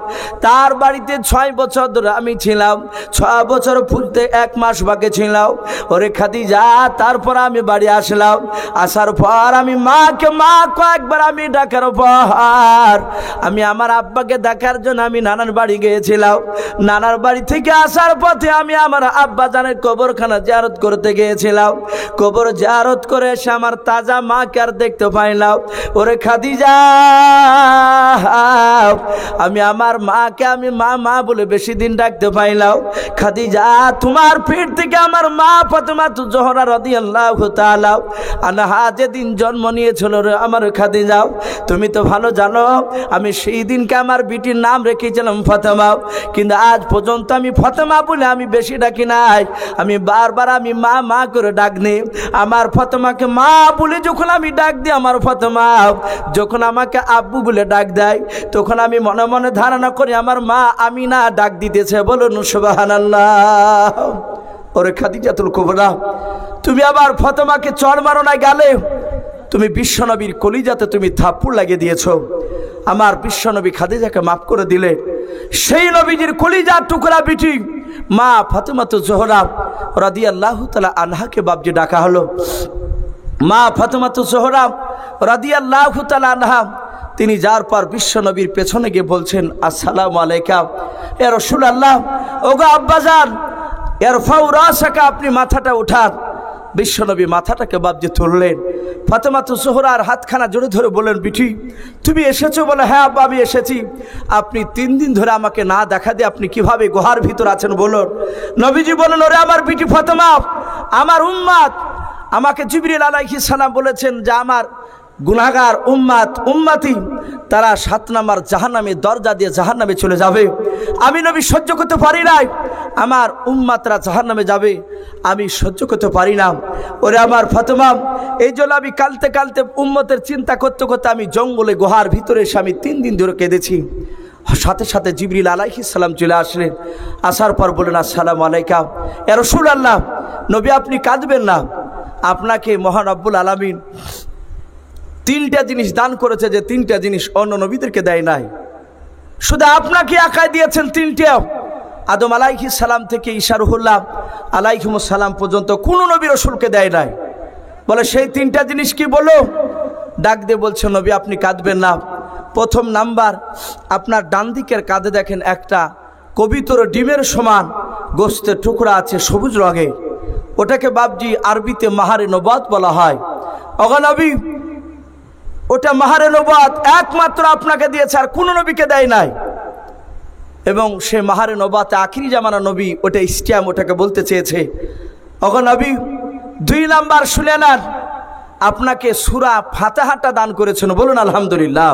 তার বাড়িতে 6 বছর ধরে আমি ছিলাম। 6 বছর ফুলতে 1 মাস বাকি ছিলাম। ওরে খাদিজা তারপর আমি বাড়ি আসলাম। আসার পর আমি মাকে মা কয়েকবার আমি ডাকার পর আমি আমার আব্বাকে দেখার জন্য আমি নানার বাড়ি গিয়েছিলাম। নানার বাড়ি থেকে আসার পথে আমি আমার আব্বা জানের কবরখানা জিয়ারত করতে গিয়েছিলাম। কবর জিয়ারত করে এসে আমার তাজা মাকে আর দেখতে পাইলাম। ওরে খাদিজা আমি আমার মাকে আমি মা মা বলে বেশি দিন ডাকতে পাইলাম। খাদিজা তোমার পেট থেকে আমার মা ফাতেমাতুজ জোহরা রাদিয়াল্লাহু তাআলা আনহা যেদিন জন্ম নিয়েছিল রে আমার খাদিজা, তুমি তো ভালো জানো আমি সেই দিনকে আমার বিটির নাম রেখেছিলাম ফাতেমা, কিন্তু আজ পর্যন্ত আমি ফাতেমা বলে আমি বেশি ডাকি নাই। আমি বারবার আমি মা মা করে ডাক নি। আমার ফাতেমাকে মা বলে যখন আমি ডাক দিই, আমার ফাতেমা যখন আমাকে আব্বু বলে ডাক দেয়, তখন আমি মনে মনে ধারণা করি আমার মা আমিনা ডাক দিতেছে। বলুন সুবহানাল্লাহ। ওরে খাদিজাতুল কুবরা তুমি আবার ফাতেমাকে চড় মারো না গালে, তুমি বিশ্বনবীর কলিজাতে তুমি থাপ্পড় লাগিয়ে দিয়েছো। আমার বিশ্বনবী খাদিজাকে মাফ করে দিলেন। সেই নবীজির কলিজার টুকরা বিটি মা ফাতেমাতুজ জোহরা রাদিয়াল্লাহু তাআলা আনহাকে বাপজি ডাকা হলো। মা ফাতেমাতুজ জোহরা রাদিয়াল্লাহু তাআলা আনহা তিনি যার পর বিশ্বনবীর পেছনে গিয়ে বলছেন, আসসালামু আলাইকা ইয়া রাসূলুল্লাহ, ওগো আব্বাজান, ইরফাউ রাসাকা, আপনি মাথাটা উঠান। বিশ্বনবী মাথাটাকে বাপজি তুললেন। ফাতেমাতুজ জোহরার হাতখানা জোরে ধরে বললেন, বিটি তুমি এসেছো? বলে, হ্যাঁ আব্বা আমি এসেছি। আপনি 3 দিন ধরে আমাকে না দেখা দিয়ে আপনি কিভাবে গুহার ভিতর আছেন বলুন। নবীজি বলেন, ওরে আমার বিটি ফাতেমা, আমার উম্মত, আমাকে জিবরিল আলাইহিস সালাম বলেছেন যে আমার গুনাহগার উম্মতি তারা 7 নম্বর জাহান্নামের দরজা দিয়ে জাহান্নামে চলে যাবে। আমি নবী সহ্য করতে পারি না, আমার উম্মতরা জাহান্নামে যাবে, আমি সহ্য করতে পারি না। ওরে আমার ফাতেমা, এই জন্য আমি কালতে কালতে উম্মতের চিন্তা করতে করতে আমি জঙ্গলে গুহার ভিতরে এসে আমি 3 দিন ধরে কেঁদেছি। সাথে সাথে জিবরিল আলাইহিস সালাম চলে আসলেন। আসার পর বলেন, আসসালামু আলাইকা ইয়া রাসূলুল্লাহ, নবী আপনি কাঁদবেন না, আপনাকে মহান রব্বুল আলামিন 3টা জিনিস দান করেছে, যে 3টা জিনিস অন্য নবীদেরকে দেয় নাই, শুধু আপনাকে একাই দিয়েছেন 3টা। আদম আলাইহিস সালাম থেকে ঈসা রুহুল্লাহ আলাইহিমুস সালাম পর্যন্ত কোনো নবী রাসূলকে দেয় নাই। বলে সেই 3টা জিনিস কি বলো? ডাক দিয়ে বলছে, নবী আপনি কাঁদবেন না। প্রথম নাম্বার, আপনার ডান দিকের কাঁধে দেখেন একটা কবিতর ডিমের সমান গোস্তের টুকরা আছে সবুজ রঙের, ওটাকে বাপজি আরবিতে মাহারে নবাত বলা হয়। ওগো নবী, ওটা মাহারে নবাত একমাত্র আপনাকে দিয়েছে, আর কোনো নবীকে দেয় নাই। এবং সে মাহারে নবাতে আখিরি জামানা নবী ওটা ইস্তিয়াম, ওটাকে বলতে চেয়েছে। ওগো নবী, 2 নাম্বার শুনে নেন, আপনাকে সূরা ফাতিহাটা দান করেছেন, বলুন আলহামদুলিল্লাহ।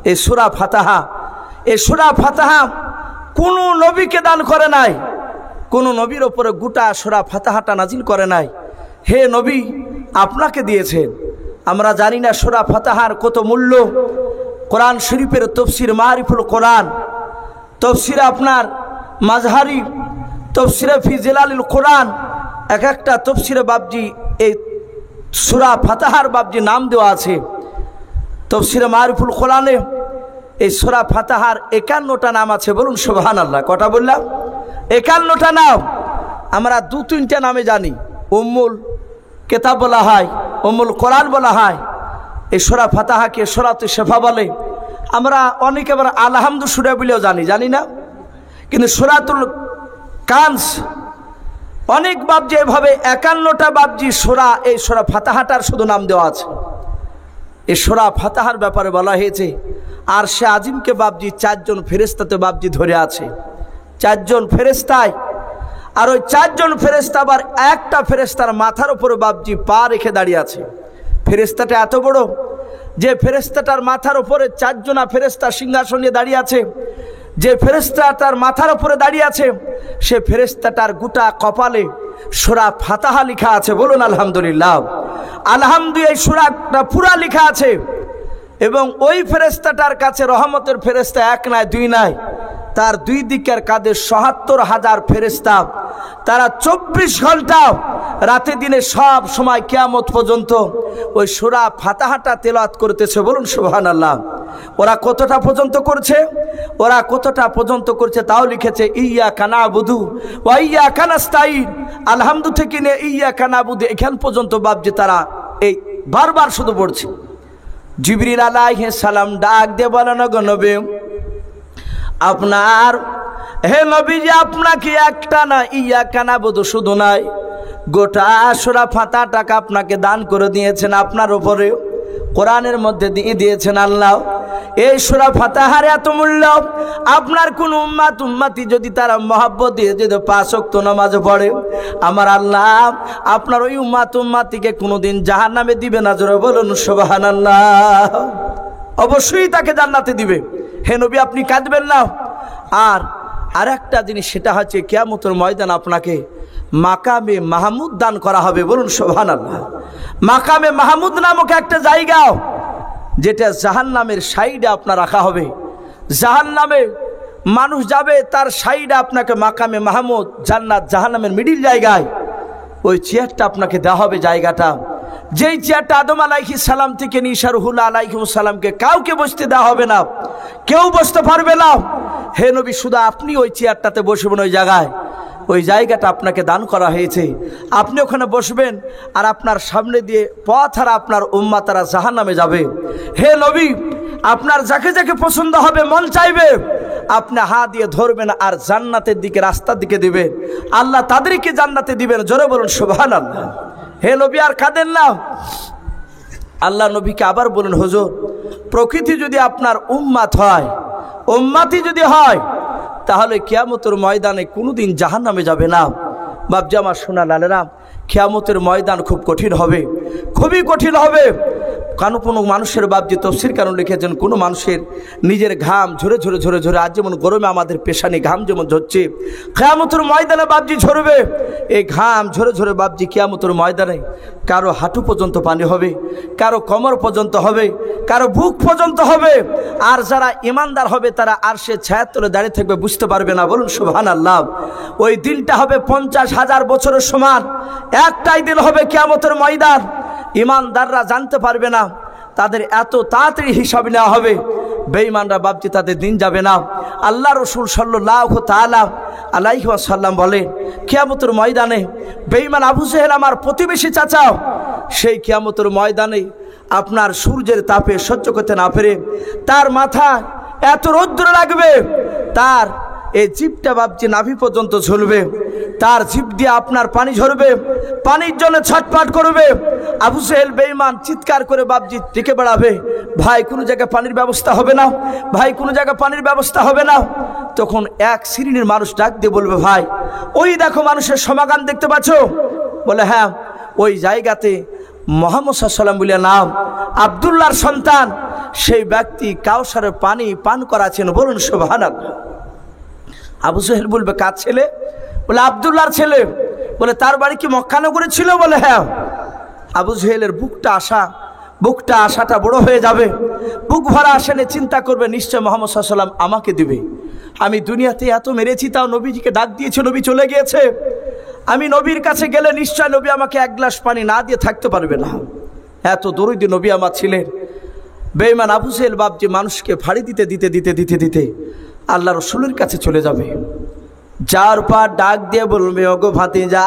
এই সূরা ফাতিহা, এই সূরা ফাতিহা কোনো নবীকে দান করে নাই, কোনো নবীর ওপরে গোটা সূরা ফাতিহাটা নাজিল করে নাই। হে নবী, আপনাকে দিয়েছেন। আমরা জানি না সূরা ফাতিহার কত মূল্য। কোরআন শরীফের তাফসীর মারিফুল কোরআন, তাফসীরে আপনার মাযহারি, তাফসীরে ফি জিলালিল কোরআন, এক একটা তাফসীরে বাপজি এই সূরা ফাতিহার বাপজি নাম দেওয়া আছে। তাফসীরে মারিফুল কোরআনে এই সূরা ফাতিহার 51টা নাম আছে, বলুন সুবহানাল্লাহ। কটা বললাম? 51টা নাম। আমরা 2-3টা নামে জানি। উম্মুল কিতাব বলা হয়, উম্মুল কোরআন বলা হয়। এই সূরা ফাতিহাকে সূরাতুশ শিফা বলে। আমরা অনেকে আবার আলহামদু সূরা বলেও জানি না, কিন্তু সূরাতুল কানজ অনেক বাপজি এভাবে 51টা বাপজি সূরা, এই সূরা ফাতিহাটার শুধু নাম দেওয়া আছে। এই সূরা ফাতিহার ব্যাপারে বলা হয়েছে আর সে আজিমকে বাপজি 4 জন ফেরেশতাতে বাপজি ধরে আছে, 4 জন ফেরেশতায়। আর ওই 4 জন ফেরেশতা আবার একটা ফেরেশতার মাথার উপরে বাপজি পা রেখে দাঁড়িয়ে আছে। ফেরেশতাটা এত বড় যে ফেরেশতাটার মাথার উপরে 4 জনা ফেরেশতা সিংহাসন নিয়ে দাঁড়িয়ে আছে। যে ফেরেশতাটার মাথার উপরে দাঁড়িয়ে আছে সে ফেরেশতাটার গোটা কপালে সূরা ফাতিহা লেখা আছে, বলুন আলহামদুলিল্লাহ। আলহামদুলিল্লাহ, এই সূরাটা পুরা লেখা আছে। এবং ওই ফেরেশতাটার কাছে রহমতের ফেরেশতা 1 নয় 2 নয়, তার 2 দিকের কাঁধে ৭৭,০০০ ফেরেশতা, তারা 24 ঘন্টা রাতে দিনে সব সময় কিয়ামত পর্যন্ত ওই সূরা ফাতিহাটা তেলাওয়াত করতেছে, বলুন সুবহানাল্লাহ। ওরা কতটা পর্যন্ত করছে? ওরা কতটা পর্যন্ত করছে তাও লিখেছে, ইয়্যাকা না'বুদু ওয়া ইয়্যাকা নাস্তাঈন। আলহামদু থেকে নিয়ে ইয়্যাকা না'বুদু এখান পর্যন্ত বাপজি তারা এই বারবার শুধু পড়ছে। জিবরিল আলাইহিস সালাম ডাক দিয়ে বলেন, গো নবী, আপনার, হে নবীজি, আপনাকে একটা না ইয়্যাকা না'বুদু শুধু নাই, গোটা সূরা ফাতিহাটাকে আপনাকে দান করে দিয়েছেন, আপনার উপরে কোরআনের মধ্যে দিয়ে দিয়েছেন আল্লাহ। এই সূরা ফাতিহার এত মূল্য, আপনার কোন উম্মতি যদি তারা মহব্বত দিয়ে যদি 5 ওয়াক্ত নামাজ পড়ে, আমার আল্লাহ আপনার ওই উম্মতিকে কোনোদিন জাহান্নামে দিবে না, জোরে বলুন সুবহানাল্লাহ। অবশ্যই তাকে জান্নাতে দিবে। হে নবী, আপনি কাঁদবেন না। আর একটা জিনিস, সেটা হচ্ছে কিয়ামতের ময়দান আপনাকে মাকামে মাহমুদ দান করা হবে, বলুন সুবহানাল্লাহ। মাকামে মাহমুদ নামক একটা জায়গা, যেটা জাহান্নামের সাইডে আপনার রাখা হবে। জাহান্নামে মানুষ যাবে, তার সাইডে আপনাকে মাকামে মাহমুদ, জান্নাত জাহান্নামের মিডিল জায়গায় ওই চেয়ারটা আপনাকে দেওয়া হবে। জায়গাটা যেই চেয়ারটা আদম আলাইহিস সালাম থেকে নিয়ে ঈসা রুহুল্লাহ আলাইহিস সালামকে কাউকে বসতে দেওয়া হবে না, কেউ বসতে পারবে না। হে নবী, শুধু আপনি ওই চেয়ারটাতে বসবেন, ওই জায়গায়, ওই জায়গাটা আপনাকে দান করা হয়েছে, আপনি ওখানে বসবেন। আর আপনার সামনে দিয়ে পথ আর আপনার উম্মাতারা জাহান্নামে যাবে। হে নবী, আপনার যাকে যাকে পছন্দ হবে, মন চাইবে, আপনি হাত দিয়ে ধরবেন আর জান্নাতের দিকে, রাস্তার দিকে দিবেন। আল্লাহ তাদেরকে জান্নাতে দিবেন। জোরে বলুন সুবহানাল্লাহ। হে নবী, আর কাঁদেন না। আল্লাহ নবীকে আবার বলুন, হুজুর, প্রকৃতি যদি আপনার উম্মাত হয়, উম্মাতি যদি হয়, তাহলে কিয়ামতের ময়দানে কোনোদিন জাহান্নামে যাবে না। বাপজি আমার সোনা লালেরা, কিয়ামতের ময়দান খুব কঠিন হবে, খুবই কঠিন হবে। কোনো মানুষের বাপজি তফসির কারণ লিখেছেন, কোনো মানুষের নিজের ঘাম ঝরে ঝরে ঝরে ঝরে, আজ যেমন গরমে আমাদের পেশানি ঘাম যেমন ঝরছে, কিয়ামতের ময়দানে বাপজি ঝরবে। এই ঘাম ঝরে ঝরে বাপজি কিয়ামতের ময়দানে কারো হাঁটু পর্যন্ত পানি হবে, কারো কোমর পর্যন্ত হবে, কারো বুক পর্যন্ত হবে। আর যারা ইমানদার হবে তারা আরশে ছায়ার তলে দাঁড়িয়ে থাকবে, বুঝতে পারবে না। বলুন সুবহানাল্লাহ। ওই দিনটা হবে 50,000 বছরের সমান। একটাই দিন হবে কিয়ামতের ময়দান। ইমানদাররা জানতে পারবে না, তাদের এত তাড়াতাড়ি হিসাব নেওয়া হবে। বেঈমানরা বাপজি তাদের দিন যাবে না। আল্লাহ রসুল সাল্লাল্লাহু তাআলা আলাইহি ওয়াসাল্লাম বলেন, কিয়ামতের ময়দানে বেঈমান আবু জেহেল আমার প্রতিবেশী চাচা, সেই কিয়ামতের ময়দানে আপনার সূর্যের তাপে সহ্য করতে না পেরে তার মাথা এত রৌদ্র লাগবে, তার এই জিভটা বাপজি নাভি পর্যন্ত ঝুলবে, তার জিভ দিয়ে আপনার পানি ঝরবে, পানির জন্য ছটফট করবে। আবু জেহেল বেঈমান চিৎকার করে বাপজি ডেকে বেড়াবে, ভাই কোনো জায়গায় পানির ব্যবস্থা হবে না, ভাই কোনো জায়গায় পানির ব্যবস্থা হবে না। তখন এক শ্রেণীর মানুষ ডাক দিয়ে বলবে, ভাই ওই দেখো মানুষের সমাগম দেখতে পাচ্ছ? বলে, হ্যাঁ, ওই জায়গাতে মুহাম্মদ সাল্লাল্লাহু আলাইহি ওয়াসাল্লাম বলে নাম, আব্দুল্লাহর সন্তান, সেই ব্যক্তি কাউসারের পানি পান করাছেন। বলুন সুবহানাল্লাহ। আবু জেহেল বলবে, কার ছেলে? বলে, আব্দুল্লাহর ছেলে। বলে, তার বাড়ি কি মক্কা নগরে ছিল? বলে, হ্যাঁ। আবু জেহেলের বুকটা আশাটা বড় হয়ে যাবে, বুক ভরা আসেনে চিন্তা করবে, নিশ্চয় মুহাম্মদ সাল্লাল্লাহু আলাইহি ওয়াসাল্লাম আমাকে দিবে। আমি দুনিয়াতে এত মেরেছি, তাও নবীজিকে ডাক দিয়েছে, নবী চলে গিয়েছে। আমি নবীর কাছে গেলে নিশ্চয় নবী আমাকে এক গ্লাস পানি না দিয়ে থাকতে পারবে না। এত দরুদ নবী আমার ছিলেন। বেঈমান আবু জেহেল বাপজি মানুষকে ফাড়ি দিতে দিতে দিতে দিতে দিতে আল্লাহ রসুলের কাছে চলে যাবে। যার পর ডাক দিয়ে বলবে, ওগো ভাতিজা,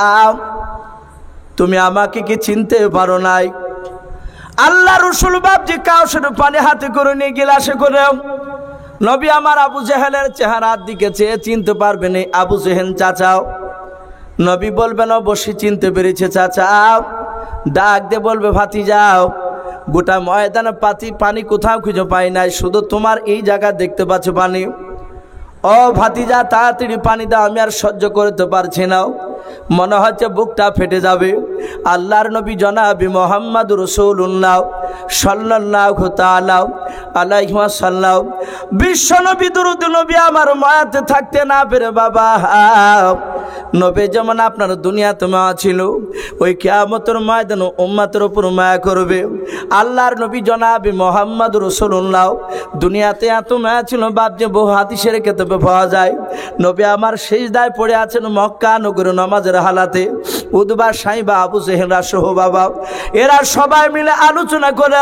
তুমি আমাকে কি চিনতে পারো নাই? আল্লাহ রসুল বাপজি কাউসার পানি হাতে করে নিয়ে গিলাসে করে নবী আমার আবু জেহেলের চেহারার দিকে চেয়ে চিনতে পারবে না আবু জেহেল চাচাও। নবী বলবেন, অবশ্যই চিনতে পেরেছে চাচা। ডাক দিয়ে বলবে, ভাতিজাও, গোটা ময়দানে পানি কোথাও খুঁজে পাই নাই, শুধু তোমার এই জায়গা দেখতে পাচ্ছ পানি। ও ভাতিজা, তাড়াতাড়ি পানি দাও, আমি আর সহ্য করতে পারছি না, মনে হচ্ছে বুকটা ফেটে যাবে। আল্লাহর নবী জনাবি মুহাম্মদ রাসূলুল্লাহ সাল্লাল্লাহু তাআলা আলাইহি ওয়াসাল্লাম বিশ্ব নবী দরুদ নবী আমার মায়াতে থাকতে না পেরে বাবা, নবী যেমন আপনার দুনিয়াতে মায়া ছিল, ওই কিয়ামতের ময়দানে উম্মতের উপর মায়া করবে। আল্লাহর নবী জনাবি মুহাম্মদ রাসূলুল্লাহ দুনিয়াতে এত মায়া ছিল বাপজি, বহু হাদিসের কিতাবে পাওয়া যায়। নবী আমার সিজদায় পড়ে আছেন মক্কা নগরে নামাজের হালাতে। উতবা সাইবা আবু জেহেলরা সহ বাবা, এরা সবাই মিলে আলোচনা করে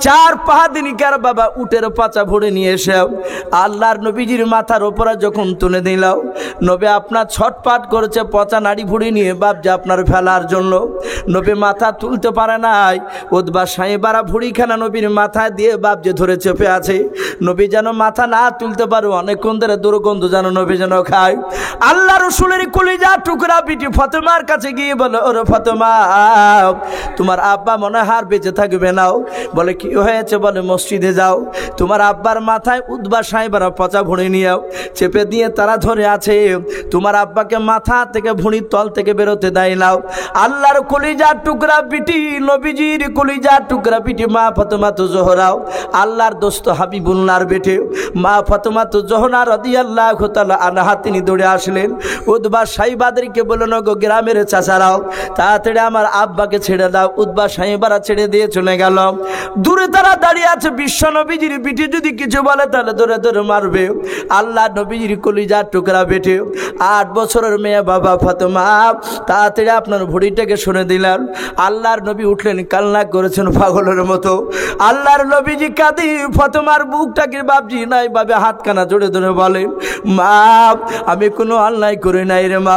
4 পাহাদিনিকার বাবা উটের পাচা ভরে নিয়ে এসে আল্লাহর নবীজির মাথার উপরে যখন তুলে দিলাম, নবী আপনার ছটপাট করেছে পচা নাড়ি ভুড়ি নিয়ে বাপজি আপনার ফেলার জন্য। নবী মাথা তুলতে পারে নাই। উতবা সাইবারা ভুড়িখানা নবীর মাথায় দিয়ে বাপজি ধরে চেপে আছে। নবী যেন মাথা না তুলতে পারো, অনেকক্ষণ ধরে দুর্গন্ধ যেন নবী যেন খায়। আল্লাহ রসুলের কলিজা টুকরা বিটি ফাতেমার কাছে গিয়ে বলে, ওরে ফাতেমা, তোমার আব্বা মনে হার বেঁচে থাকবে নাও। বলে, কি হয়েছে? বলে, মসজিদে যাও, তোমার আব্বার মাথায় উতবা সাহেবারা পচা ভুঁড়ি নিয়েও চেপে দিয়ে তারা ধরে আছে, তোমার আব্বাকে মাথা থেকে ভুঁড়ির তল থেকে বেরোতে দেয় নাও। আল্লাহর কলিজার টুকরা বিটি, নবীজির কলিজার টুকরা বিটি মা ফাতেমা তো জোহরাও, আল্লাহর দোস্ত হাবিবুল্লাহর বেটে মা ফাতেমা তো জোহরা রাদিয়াল্লাহু তাআলা আনহা তিনি দৌড়ে আসলেন। উতবা সাহেবাদেরকে বললেন, গো গ্রামের চাচারাও, তাড়াতাড়ি আমার আব্বাকে ছেড়ে দাও। উতবা সাহেবারা ছেড়ে দিয়ে চলে গেল। দূরে তারা দাঁড়িয়ে আছে, বিশ্ব নবীজির বিটি যদি কিছু বলে তাহলে ধরে ধরে মারবে। আল্লাহ নবীজির কলিজার টুকরা বেটে 8 বছরের মেয়ে বাবা ফাতেমা তাড়াতাড়ি আপনার ভুঁড়িটাকে শুনে দিলেন। আল্লাহর নবী উঠলেন, কান্না করেছেন পাগলের মতো। আল্লাহর নবীজি কাঁদি ফাতেমার বুকটাকে বাপজি নাই ভাবে হাতখানা জোরে ধরে বলেন, মা আমি কোনো অন্যায় করি নাই রে মা,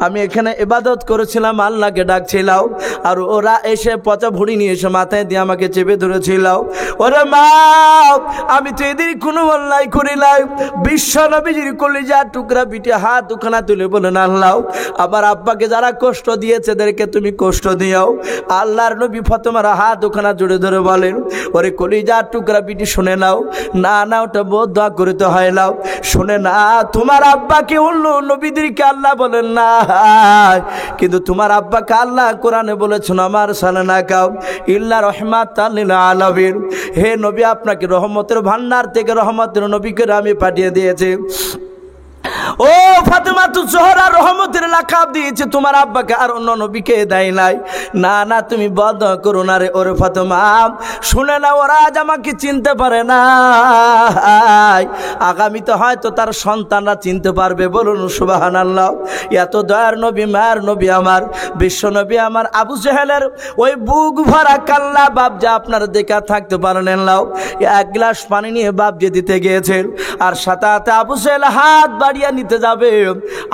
আমি এখানে ইবাদত করেছিলাম, আল্লাহকে ডাকছিলাম, আর ওরা এসে পচা ভুঁড়ি নিয়ে এসে মাথায় দিয়ে আমাকে চেপে ধরেছিল। ওরে মা আমি তো এদের কোনো অন্যায় করি নাই। বিশ্ব নবীজির কলিজা টুকরা পিঠে হাত দুখানা তুলে বলেন, আল্লাহ আমার আব্বাকে যারা কষ্ট দিয়েছে এদেরকে তুমি কষ্ট দিও। আল্লাহর নবী ফাতেমার হাত দুখানা জোরে ধরে বলেন, ওরে কলিজা টুকরা পিঠে শুনে নাও, না না ওটা বহুত দোয়া করতে হয় নাও, শুনে না তোমার আব্বাকে অন্য নবীদেরকে আল্লাহ বলেন না, কিন্তু তোমার আব্বাকে আল্লাহ কোরআনে বলেছেন আমার সালানা কাও ইল্লা রহমাতাল লিল আলামিন। হে নবী আপনাকে রহমতের ভান্ডার থেকে রহমতের নবীকে আমি পাঠিয়ে দিয়েছি। ও ফাতেমা তু জোহরা রহমতের লাকাব দিয়েছে তোমার আব্বাকে, আর অন্য নবীকে দেয় নাই। না না তুমি বদ করো না রে। ওরে ফাতেমা শুনে না, ওরা আজ আমাকে চিনতে পারে না, আগামীতে হয়তো তার সন্তানরা চিনতে পারবে। বলুন সুবহানাল্লাহ। এত দয়ার নবী, মায়ের নবী আমার, বিশ্ব নবী আমার আবু জেহেলের ওই বুক ভরা কাল্লা বাপ যে আপনার দেখা থাকতে পারেন নাও, এক গ্লাস পানি নিয়ে বাপ যে দিতে গিয়েছেন, আর সাথে সাথে আবু জেহেল হাত বাড়িয়ে নিতে যাবে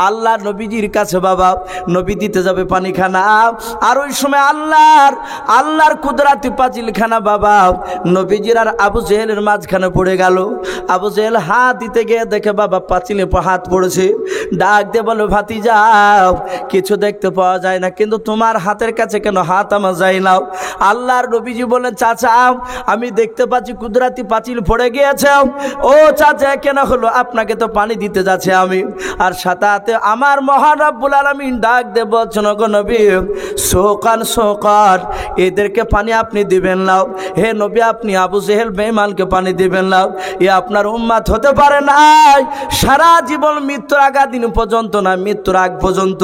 আল্লাহ নবীজির কাছে, বাবা নবী দিতে যাবে পানিখানা, আর ওই সময় আল্লাহর কুদরাতি পাঁচিলখানা বাবা নবীজির আর আবু জেহেলের মাঝখানে পড়ে গেল। আবু জেহেল হাত দিতে গিয়ে দেখে বাবা পাঁচিলে হাত পড়েছে, ডাক দিয়ে বলো ভাতিজা কিছু দেখতে পাওয়া যায় না, কিন্তু তোমার হাতের কাছে কেন হাত আমার যায় না? আল্লাহর নবীজি বলেন, চাচা আমি দেখতে পাচ্ছি কুদরাতি পাঁচিল পড়ে গিয়েছে। ও চাচা কেন হলো? আপনাকে তো পানি দিতে যাচ্ছে আমি, আর সাথে আমার মহান রব্বুল আলামিন ডাক দে বলছেন, গো নবী শোকান শোকান এদেরকে পানি আপনি দিবেন না। হে নবী আপনি আবু জেহেল বেঈমানকে পানি দিবেন না, এ আপনার উম্মত হতে পারে না। সারা জীবন মৃত্যুর আগা দিন পর্যন্ত না, মৃত্যুর আগ পর্যন্ত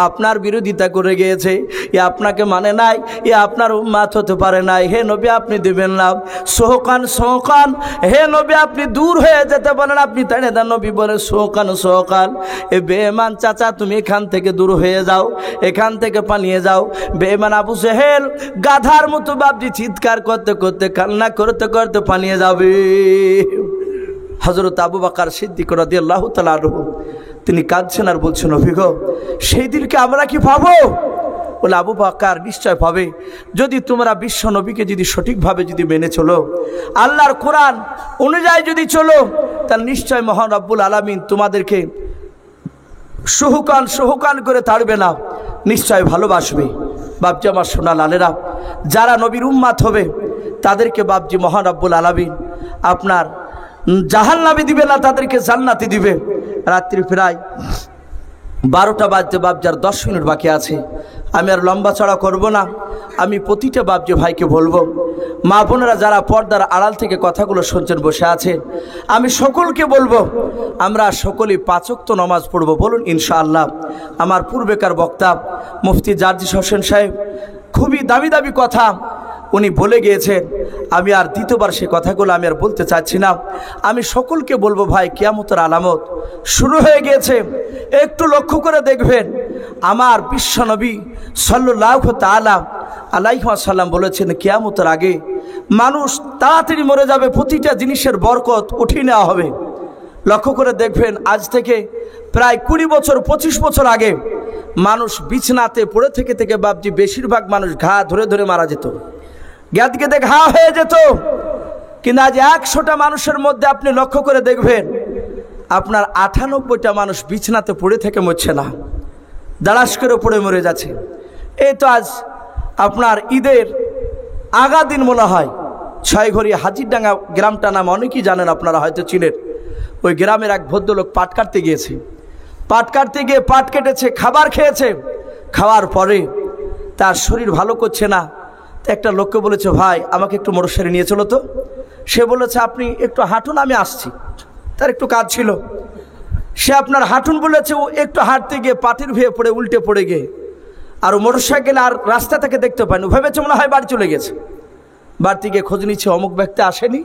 আপনার বিরোধিতা করে গিয়েছে, এ আপনাকে মানে নাই, এ আপনার উম্মত হতে পারে নাই। হে নবী আপনি দিবেন না। শোকান শোকান হে নবী আপনি দূর হয়ে যেতে বলেন, আপনি তাড়ে দেন। নবী বলে শোকান শোকান এ বেঈমান চাচা তুমি এখান থেকে দূর হয়ে যাও, এখান থেকে পালিয়ে যাও। বেঈমান আবু জেহেল গাধার মতো বাপজি চিৎকার করতে করতে কান্না করতে করতে পালিয়ে যাবে। হযরত আবু বকর সিদ্দিক রাদিয়াল্লাহু তাআলা আনহু তিনি কাঁদছেন আর বলছেন, নবী গো সেই দিনকে আমরা কি পাবো? বলে আবু বকর নিশ্চয় পাবে, যদি তোমরা বিশ্ব নবীকে যদি সঠিকভাবে যদি মেনে চলো, আল্লাহর কোরআন অনুযায়ী যদি চলো, তাহলে নিশ্চয় মহান রব্বুল আলামিন তোমাদেরকে সুহুকান করে তাড়বে না, নিশ্চয় ভালোবাসবে। বাপজি আমার সোনা লালেরা, যারা নবীর উম্মাত হবে তাদেরকে বাপজি মহান রব্বুল আলামিন আপনার জাহান্নামে দিবে না, তাদেরকে জান্নাতে দিবে। রাত্রি প্রায় 12টা বাজতে বাপজার 10 মিনিট বাকি আছে। আমি আর লম্বা চড়া করব না, আমি প্রতিটা বাপজি ভাইকে বলবো, মা বোনেরা যারা পর্দার আড়াল থেকে কথাগুলো শুনছেন বসে আছেন, আমি সকলকে বলবো আমরা সকলেই 5 ওয়াক্ত নামাজ পড়ব। বলুন ইনশাআল্লাহ। আমার পূর্বেকার বক্তা মুফতি জার্জিস হোসেন সাহেব খুবই দামি দামি কথা উনি বলে গিয়েছেন, আমি আর দ্বিতীয়বার সে কথাগুলো আমি আর বলতে চাচ্ছি না। আমি সকলকে বলবো ভাই কিয়ামতের আলামত শুরু হয়ে গিয়েছে, একটু লক্ষ্য করে দেখবেন। আমার বিশ্বনবী সাল্লাল্লাহু তাআলা আলাইহি ওয়াসাল্লাম বলেছেন কিয়ামতের আগে মানুষ তাড়াতাড়ি মরে যাবে, প্রতিটা জিনিসের বরকত উঠিয়ে নেওয়া হবে। লক্ষ্য করে দেখবেন আজ থেকে প্রায় 20 বছর 25 বছর আগে মানুষ বিছনাতে পড়ে থেকে বাপজি বেশিরভাগ মানুষ ঘা ধরে ধরে মারা যেত, গেদে ঘা হয়ে যেত। কিন্তু আজ 100টা মানুষের মধ্যে আপনি লক্ষ্য করে দেখবেন আপনার 98টা মানুষ বিছনাতে পড়ে থেকে মরছে না, দাঁড়াস করে পড়ে মরে যাচ্ছে। এই তো আজ আপনার ঈদের আগা দিন মনে হয় ছয়ঘড়ি হাজিরডাঙ্গা গ্রামটা নাম অনেকেই জানেন, আপনারা হয়তো চিনেন। ওই গ্রামের এক ভদ্রলোক পাট কাটতে গিয়েছে, পাট কাটতে গিয়ে পাট কেটেছে, খাবার খেয়েছে, খাওয়ার পরে তার শরীর ভালো করছে না। একটা লোককে বলেছে, ভাই আমাকে একটু মোটরসাইকেলে নিয়ে চলো তো। সে বলেছে আপনি একটু হাঁটুন, আমি আসছি। তার একটু কাজ ছিল, সে আপনার হাঁটুন বলেছে। ও একটু হাঁটতে গিয়ে পাটির ভেয়ে পড়ে উল্টে পড়ে গিয়ে আর মোটরসাইকেল আর রাস্তা থেকে দেখতে পায়নি, ভেবেছে মনে হয় বাড়ি চলে গেছে। বাড়িতে গিয়ে খোঁজ নিচ্ছে, অমুক ব্যক্তি আসেনি।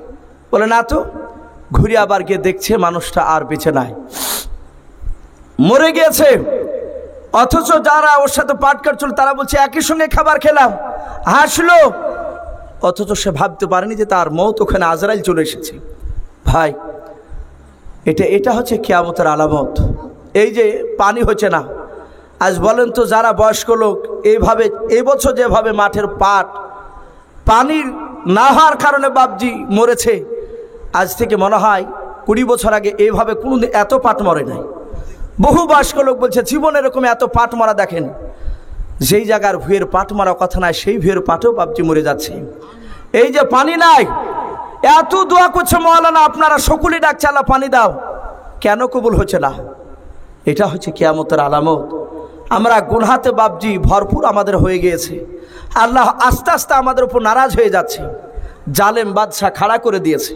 বলে না তো। ঘুরে আবার গিয়ে দেখছে মানুষটা আর বেঁচে নাই, মরে গিয়েছে। অথচ যারা ওর সাথে পাট কাটছিল তারা বলছে একই সঙ্গে খাবার খেলাম, হাসলো। অথচ সে ভাবতে পারেনি যে তার মৌত ওখানে আজরাইল চলে এসেছে। ভাই, এটা হচ্ছে কিয়ামতের আলামত। এই যে পানি হচ্ছে না, আজ বলেন তো যারা বয়স্ক লোক এইভাবে এই বছর যেভাবে মাঠের পানির না হওয়ার কারণে বাপজি মরেছে, আজ থেকে মনে হয় 20 বছর আগে এইভাবে কোনোদিন এত পাট মরে নাই। বহু বয়স্ক লোক বলছে জীবনে এরকম এত পাট মারা দেখেন। যেই জায়গার ভুঁয়ের পাট মারা কথা নাই সেই ভুঁয়ের পাটেও বাপজি মরে যাচ্ছে। এই যে পানি নাই, এত দোয়া করছে মাওলানা আপনারা সকলে ডাকছে আল্লাহ পানি দাও, কেন কবুল হচ্ছে না? এটা হচ্ছে কিয়ামতের আলামত। আমরা গুনহাতে বাপজি ভরপুর আমাদের হয়ে গিয়েছে। আল্লাহ আস্তে আস্তে আমাদের উপর নারাজ হয়ে যাচ্ছে। জালেম বাদশাহ খাড়া করে দিয়েছে।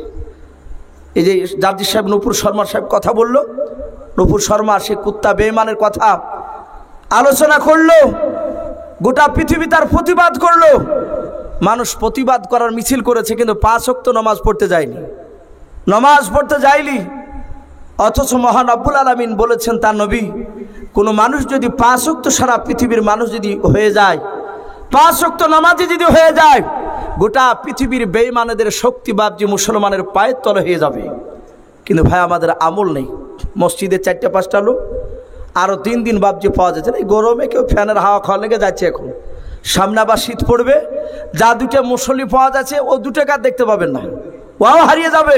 এই যে জাজি সাহেব নূপুর শর্মা সাহেব কথা বলল, নূপুর শর্মা সে কুত্তা বেঈমানের কথা আলোচনা করলো, গোটা পৃথিবী তার প্রতিবাদ করলো। মানুষ প্রতিবাদ করার মিছিল করেছে, কিন্তু 5 ওয়াক্ত নামাজ পড়তে যায়নি। অথচ মহান রব্বুল আলামিন বলেছেন তার নবী, কোনো মানুষ যদি 5 ওয়াক্ত সারা পৃথিবীর মানুষ যদি হয়ে যায়, 5 ওয়াক্ত নামাজি যদি হয়ে যায়, গোটা পৃথিবীর বেঈমানদের শক্তি বাপজি মুসলমানের পায়ের তলে হয়ে যাবে। কিন্তু ভাই আমাদের আমল নেই। মসজিদে 4-5টা লোক, আরও 3 দিন বাপজি পাওয়া যাচ্ছে না। এই গরমে কেউ ফ্যানের হাওয়া খাওয়া লেগে যাচ্ছে। এখন সামনে আবার শীত পড়বে, যা 2টা মুসল্লি পাওয়া যাচ্ছে ও 2 টাকা দেখতে পাবেন না, ওয়াও হারিয়ে যাবে।